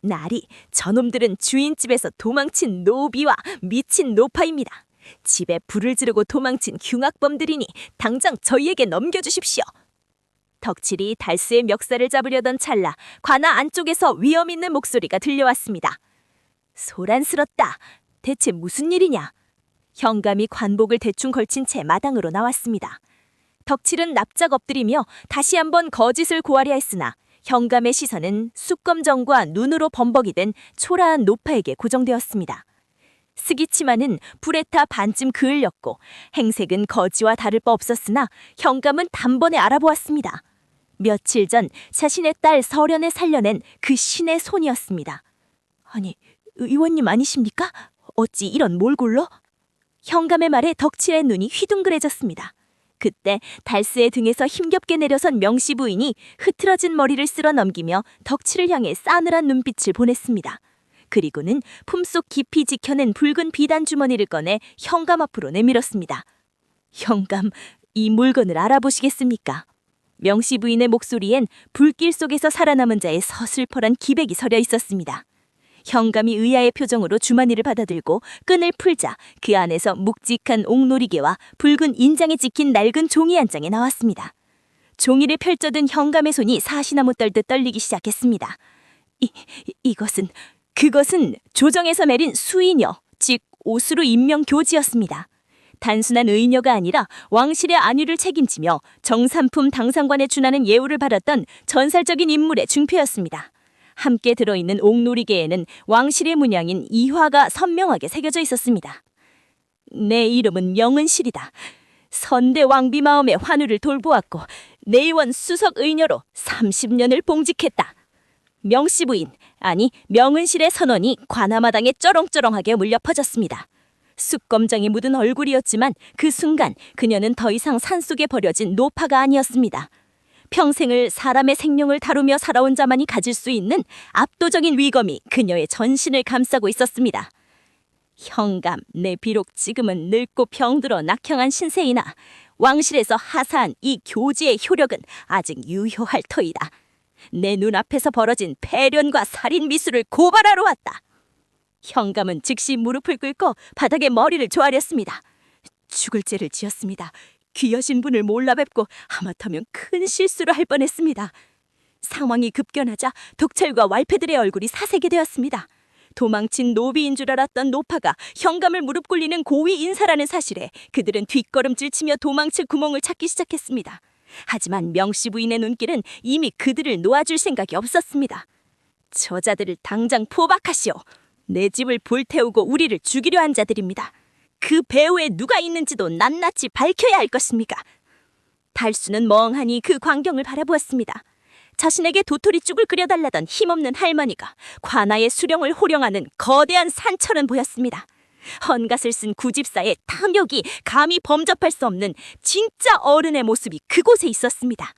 나리, 저놈들은 주인집에서 도망친 노비와 미친 노파입니다. 집에 불을 지르고 도망친 흉악범들이니 당장 저희에게 넘겨주십시오. 덕칠이 달스의 멱살을 잡으려던 찰나 관아 안쪽에서 위험 있는 목소리가 들려왔습니다. 소란스럽다. 대체 무슨 일이냐? 현감이 관복을 대충 걸친 채 마당으로 나왔습니다. 덕칠은 납작 엎드리며 다시 한번 거짓을 고하려 했으나 현감의 시선은 쑥검정과 눈으로 범벅이 된 초라한 노파에게 고정되었습니다. 스기치마는 불에 타 반쯤 그을렸고 행색은 거지와 다를 바 없었으나 현감은 단번에 알아보았습니다. 며칠 전 자신의 딸 설연을 살려낸 그 신의 손이었습니다. 아니, 의원님 아니십니까? 어찌 이런 몰골로? 현감의 말에 덕칠의 눈이 휘둥그레졌습니다. 그때 달스의 등에서 힘겹게 내려선 명씨 부인이 흐트러진 머리를 쓸어 넘기며 덕칠을 향해 싸늘한 눈빛을 보냈습니다. 그리고는 품속 깊이 지켜낸 붉은 비단 주머니를 꺼내 현감 앞으로 내밀었습니다. 현감, 이 물건을 알아보시겠습니까? 명씨 부인의 목소리엔 불길 속에서 살아남은 자의 서슬퍼런 기백이 서려 있었습니다. 현감이 의아의 표정으로 주머니를 받아들고 끈을 풀자 그 안에서 묵직한 옥놀이개와 붉은 인장에 찍힌 낡은 종이 한 장이 나왔습니다. 종이를 펼쳐든 현감의 손이 사시나무 떨듯 떨리기 시작했습니다. 그것은 조정에서 내린 수의녀, 즉 오수루 임명교지였습니다. 단순한 의녀가 아니라 왕실의 안위를 책임지며 정삼품 당상관에 준하는 예우를 받았던 전설적인 인물의 중표였습니다. 함께 들어있는 옥놀이개에는 왕실의 문양인 이화가 선명하게 새겨져 있었습니다. 내 이름은 명은실이다. 선대 왕비 마음의 환우를 돌보았고 내의원 수석 의녀로 30년을 봉직했다. 명씨 부인, 아니 명은실의 선언이 관아마당에 쩌렁쩌렁하게 물려 퍼졌습니다. 쑥검정이 묻은 얼굴이었지만 그 순간 그녀는 더 이상 산속에 버려진 노파가 아니었습니다. 평생을 사람의 생명을 다루며 살아온 자만이 가질 수 있는 압도적인 위검이 그녀의 전신을 감싸고 있었습니다. 현감, 내 비록 지금은 늙고 병들어 낙형한 신세이나 왕실에서 하사한 이 교지의 효력은 아직 유효할 터이다. 내 눈앞에서 벌어진 패련과 살인 미수를 고발하러 왔다. 현감은 즉시 무릎을 꿇고 바닥에 머리를 조아렸습니다. 죽을 죄를 지었습니다. 귀하신 분을 몰라 뵙고 하마터면 큰 실수를 할 뻔했습니다. 상황이 급변하자 덕철과 왈패들의 얼굴이 사색이 되었습니다. 도망친 노비인 줄 알았던 노파가 현감을 무릎 꿇리는 고위 인사라는 사실에 그들은 뒷걸음질 치며 도망칠 구멍을 찾기 시작했습니다. 하지만 명씨 부인의 눈길은 이미 그들을 놓아줄 생각이 없었습니다. 저자들을 당장 포박하시오. 내 집을 불태우고 우리를 죽이려 한 자들입니다. 그 배후에 누가 있는지도 낱낱이 밝혀야 할 것입니다. 달수는 멍하니 그 광경을 바라보았습니다. 자신에게 도토리죽을 끓여달라던 힘없는 할머니가 관아의 수령을 호령하는 거대한 산처럼 보였습니다. 헌갓을 쓴 구집사의 탐욕이 감히 범접할 수 없는 진짜 어른의 모습이 그곳에 있었습니다.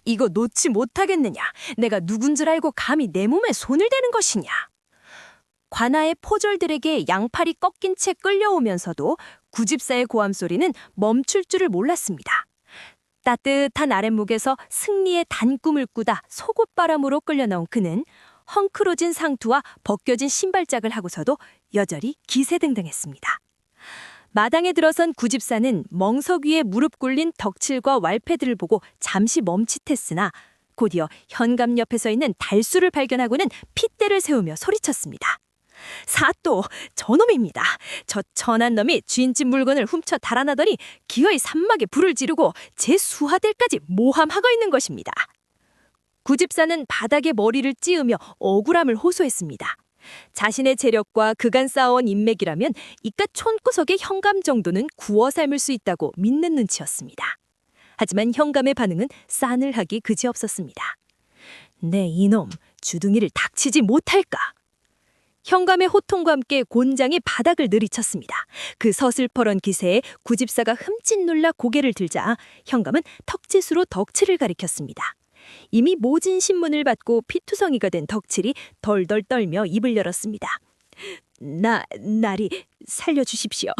이거 놓지 못하겠느냐? 내가 누군 줄 알고 감히 내 몸에 손을 대는 것이냐? 관아의 포졸들에게 양팔이 꺾인 채 끌려오면서도 구집사의 고함 소리는 멈출 줄을 몰랐습니다. 따뜻한 아랫목에서 승리의 단꿈을 꾸다 속옷바람으로 끌려나온 그는 헝클어진 상투와 벗겨진 신발짝을 하고서도 여전히 기세등등했습니다. 마당에 들어선 구집사는 멍석 위에 무릎 꿇린 덕칠과 왈패들을 보고 잠시 멈칫했으나 곧이어 현감 옆에 서 있는 달수를 발견하고는 핏대를 세우며 소리쳤습니다. 사또, 저놈입니다. 저 천한 놈이 주인집 물건을 훔쳐 달아나더니 기어이 산막에 불을 지르고 제 수하들까지 모함하고 있는 것입니다. 구집사는 바닥에 머리를 찌으며 억울함을 호소했습니다. 자신의 재력과 그간 쌓아온 인맥이라면 이깟 촌구석의 현감 정도는 구워 삶을 수 있다고 믿는 눈치였습니다. 하지만 현감의 반응은 싸늘하기 그지없었습니다. 네 이놈, 주둥이를 닥치지 못할까? 현감의 호통과 함께 곤장이 바닥을 내리쳤습니다. 그 서슬퍼런 기세에 구집사가 흠칫 놀라 고개를 들자 현감은 턱짓으로 덕칠을 가리켰습니다. 이미 모진 신문을 받고 피투성이가 된 덕칠이 덜덜 떨며 입을 열었습니다. 나리 살려주십시오.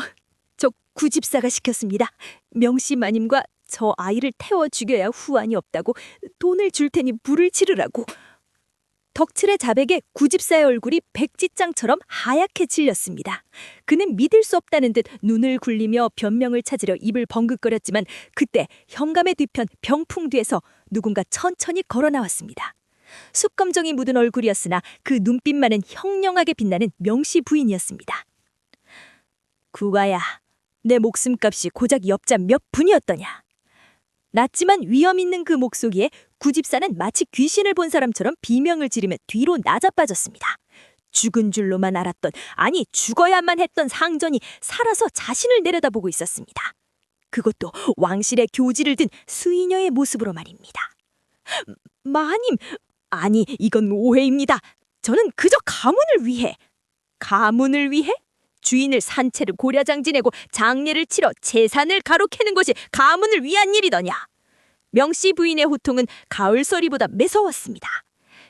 저 구집사가 시켰습니다. 명씨 마님과 저 아이를 태워 죽여야 후환이 없다고 돈을 줄 테니 불을 지르라고. 덕칠의 자백에 구집사의 얼굴이 백지장처럼 하얗게 질렸습니다. 그는 믿을 수 없다는 듯 눈을 굴리며 변명을 찾으려 입을 벙긋거렸지만 그때 현감의 뒤편 병풍 뒤에서 누군가 천천히 걸어 나왔습니다. 숯검정이 묻은 얼굴이었으나 그 눈빛만은 형령하게 빛나는 명씨 부인이었습니다. 구가야, 내 목숨값이 고작 엽자 몇 푼이었더냐. 낮지만 위험 있는 그 목소리에 구집사는 마치 귀신을 본 사람처럼 비명을 지르며 뒤로 나자빠졌습니다. 죽은 줄로만 알았던, 아니 죽어야만 했던 상전이 살아서 자신을 내려다보고 있었습니다. 그것도 왕실의 교지를 든 수의녀의 모습으로 말입니다. 마님, 아니 이건 오해입니다. 저는 그저 가문을 위해. 가문을 위해? 주인을 산채를 고려장 지내고 장례를 치러 재산을 가로캐는 것이 가문을 위한 일이더냐. 명씨 부인의 호통은 가을소리보다 매서웠습니다.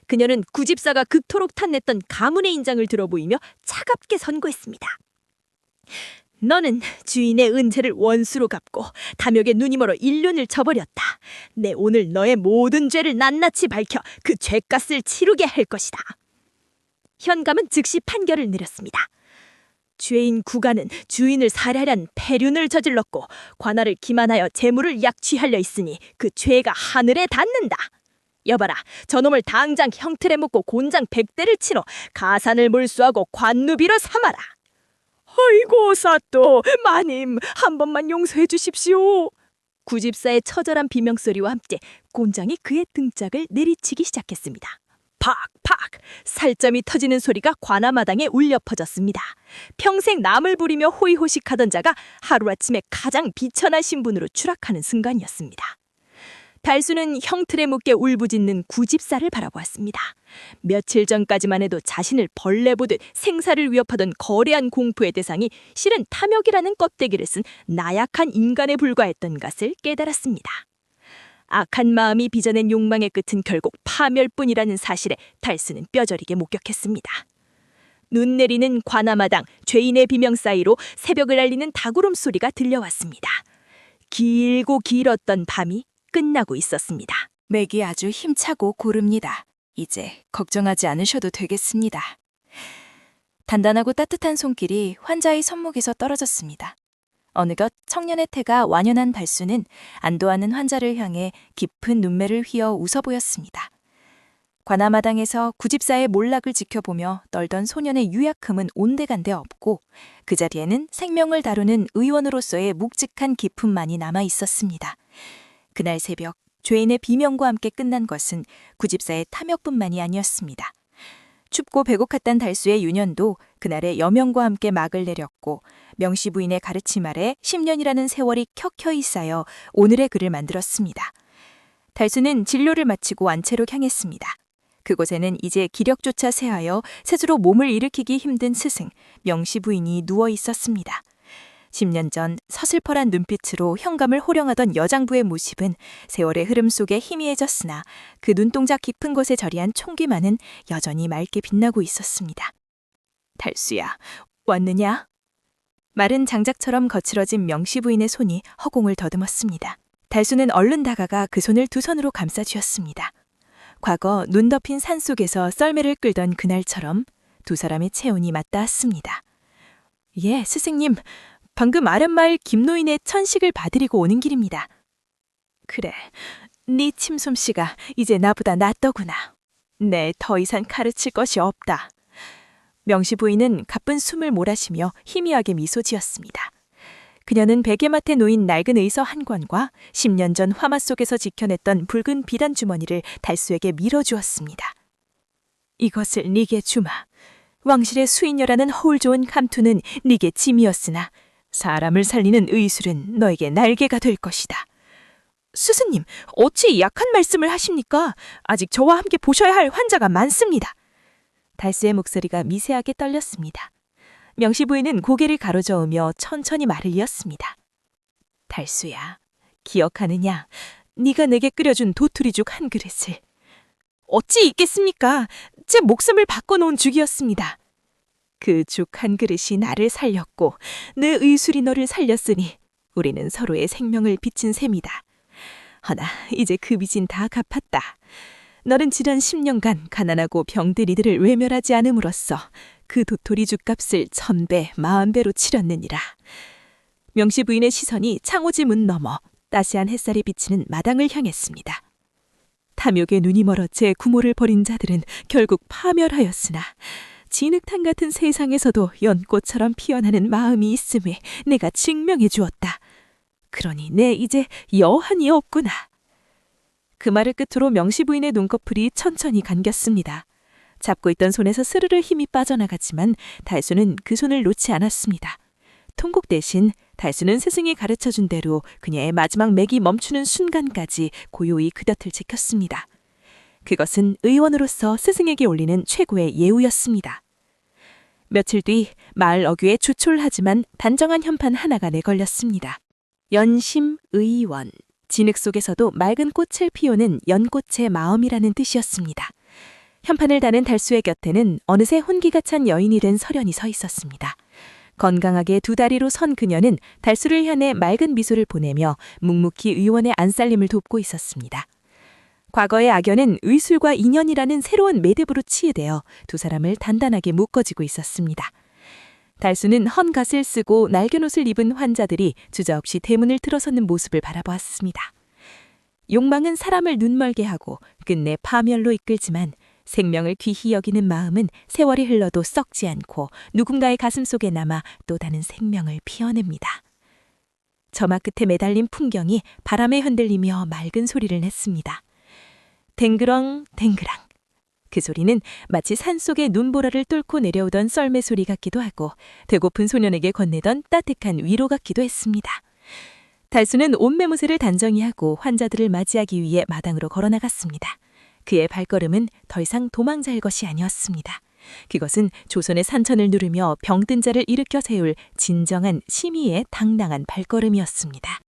그녀는 구집사가 그토록 탐냈던 가문의 인장을 들어보이며 차갑게 선고했습니다. 너는 주인의 은혜를 원수로 갚고 탐욕에 눈이 멀어 일륜을 저버렸다. 내 오늘 너의 모든 죄를 낱낱이 밝혀 그 죄값을 치르게 할 것이다. 현감은 즉시 판결을 내렸습니다. 죄인 구가는 주인을 살해하려는 폐륜을 저질렀고 관할을 기만하여 재물을 약취하려 있으니 그 죄가 하늘에 닿는다. 여봐라, 저놈을 당장 형틀에 묶고 곤장 100대를 치러 가산을 몰수하고 관누비로 삼아라. 아이고 사또, 마님 한 번만 용서해 주십시오. 구집사의 처절한 비명소리와 함께 곤장이 그의 등짝을 내리치기 시작했습니다. 팍팍! 살점이 터지는 소리가 관아마당에 울려 퍼졌습니다. 평생 남을 부리며 호의호식하던 자가 하루아침에 가장 비천한 신분으로 추락하는 순간이었습니다. 달수는 형틀에 묶여 울부짖는 구집사를 바라보았습니다. 며칠 전까지만 해도 자신을 벌레 보듯 생사를 위협하던 거대한 공포의 대상이 실은 탐욕이라는 껍데기를 쓴 나약한 인간에 불과했던 것을 깨달았습니다. 악한 마음이 빚어낸 욕망의 끝은 결국 파멸뿐이라는 사실에 달수는 뼈저리게 목격했습니다. 눈 내리는 관아마당, 죄인의 비명 사이로 새벽을 알리는 닭울음 소리가 들려왔습니다. 길고 길었던 밤이 끝나고 있었습니다. 맥이 아주 힘차고 고릅니다. 이제 걱정하지 않으셔도 되겠습니다. 단단하고 따뜻한 손길이 환자의 손목에서 떨어졌습니다. 어느덧 청년의 태가 완연한 달수는 안도하는 환자를 향해 깊은 눈매를 휘어 웃어 보였습니다. 관아마당에서 구집사의 몰락을 지켜보며 떨던 소년의 유약함은 온데간데 없고 그 자리에는 생명을 다루는 의원으로서의 묵직한 기품만이 남아 있었습니다. 그날 새벽 죄인의 비명과 함께 끝난 것은 구집사의 탐욕뿐만이 아니었습니다. 춥고 배고팠던 달수의 유년도 그날의 여명과 함께 막을 내렸고 명씨 부인의 가르침 아래 10년이라는 세월이 켜켜이 쌓여 오늘의 그를 만들었습니다. 달수는 진료를 마치고 완채로 향했습니다. 그곳에는 이제 기력조차 쇠하여 스스로 몸을 일으키기 힘든 스승 명씨 부인이 누워 있었습니다. 10년 전 서슬퍼란 눈빛으로 현감을 호령하던 여장부의 모습은 세월의 흐름 속에 희미해졌으나 그 눈동자 깊은 곳에 저리한 총기만은 여전히 맑게 빛나고 있었습니다. 달수야, 왔느냐? 마른 장작처럼 거칠어진 명씨 부인의 손이 허공을 더듬었습니다. 달수는 얼른 다가가 그 손을 두 손으로 감싸 쥐었습니다. 과거 눈 덮인 산속에서 썰매를 끌던 그날처럼 두 사람의 체온이 맞닿았습니다. 예, 스승님. 방금 아랫마을 김노인의 천식을 받으리고 오는 길입니다. 그래, 네 침솜씨가 이제 나보다 낫더구나. 네, 더 이상 가르칠 것이 없다. 명씨 부인은 가쁜 숨을 몰아쉬며 희미하게 미소 지었습니다. 그녀는 베개맡에 놓인 낡은 의서 한 권과 10년 전 화마 속에서 지켜냈던 붉은 비단 주머니를 달수에게 밀어주었습니다. 이것을 네게 주마. 왕실의 수인녀라는 허울 좋은 감투는 네게 짐이었으나 사람을 살리는 의술은 너에게 날개가 될 것이다. 스승님, 어찌 약한 말씀을 하십니까? 아직 저와 함께 보셔야 할 환자가 많습니다. 달수의 목소리가 미세하게 떨렸습니다. 명씨 부인은 고개를 가로저으며 천천히 말을 이었습니다. 달수야, 기억하느냐? 네가 내게 끓여준 도토리죽 한 그릇을. 어찌 있겠습니까? 제 목숨을 바꿔놓은 죽이었습니다. 그 죽 한 그릇이 나를 살렸고 내 의술이 너를 살렸으니 우리는 서로의 생명을 비친 셈이다. 허나 이제 그 빚은 다 갚았다. 너는 지난 10년간 가난하고 병든 이들을 외면하지 않음으로써 그 도토리 죗값을 1000배, 40배로 치렀느니라. 명시 부인의 시선이 창호지 문 너머 따스한 햇살이 비치는 마당을 향했습니다. 탐욕에 눈이 멀어 제 구모를 버린 자들은 결국 파멸하였으나 진흙탕 같은 세상에서도 연꽃처럼 피어나는 마음이 있음에 내가 증명해 주었다. 그러니 내 이제 여한이 없구나. 그 말을 끝으로 명시 부인의 눈꺼풀이 천천히 감겼습니다. 잡고 있던 손에서 스르르 힘이 빠져나갔지만 달수는 그 손을 놓지 않았습니다. 통곡 대신 달수는 스승이 가르쳐준 대로 그녀의 마지막 맥이 멈추는 순간까지 고요히 그 곁을 지켰습니다. 그것은 의원으로서 스승에게 올리는 최고의 예우였습니다. 며칠 뒤 마을 어귀에 조촐하지만 단정한 현판 하나가 내걸렸습니다. 연심의원, 진흙 속에서도 맑은 꽃을 피우는 연꽃의 마음이라는 뜻이었습니다. 현판을 다는 달수의 곁에는 어느새 혼기가 찬 여인이 된 설연이 서 있었습니다. 건강하게 두 다리로 선 그녀는 달수를 향해 맑은 미소를 보내며 묵묵히 의원의 안살림을 돕고 있었습니다. 과거의 악연은 의술과 인연이라는 새로운 매듭으로 치유되어 두 사람을 단단하게 묶어지고 있었습니다. 달수는 헌갓을 쓰고 낡은 옷을 입은 환자들이 주저없이 대문을 틀어서는 모습을 바라보았습니다. 욕망은 사람을 눈멀게 하고 끝내 파멸로 이끌지만 생명을 귀히 여기는 마음은 세월이 흘러도 썩지 않고 누군가의 가슴 속에 남아 또 다른 생명을 피어냅니다. 저마 끝에 매달린 풍경이 바람에 흔들리며 맑은 소리를 냈습니다. 댕그렁 댕그랑. 그 소리는 마치 산속의 눈보라를 뚫고 내려오던 썰매 소리 같기도 하고 배고픈 소년에게 건네던 따뜻한 위로 같기도 했습니다. 달수는 옷매무새를 단정히 하고 환자들을 맞이하기 위해 마당으로 걸어나갔습니다. 그의 발걸음은 더 이상 도망잘 것이 아니었습니다. 그것은 조선의 산천을 누르며 병든 자를 일으켜 세울 진정한 심의의 당당한 발걸음이었습니다.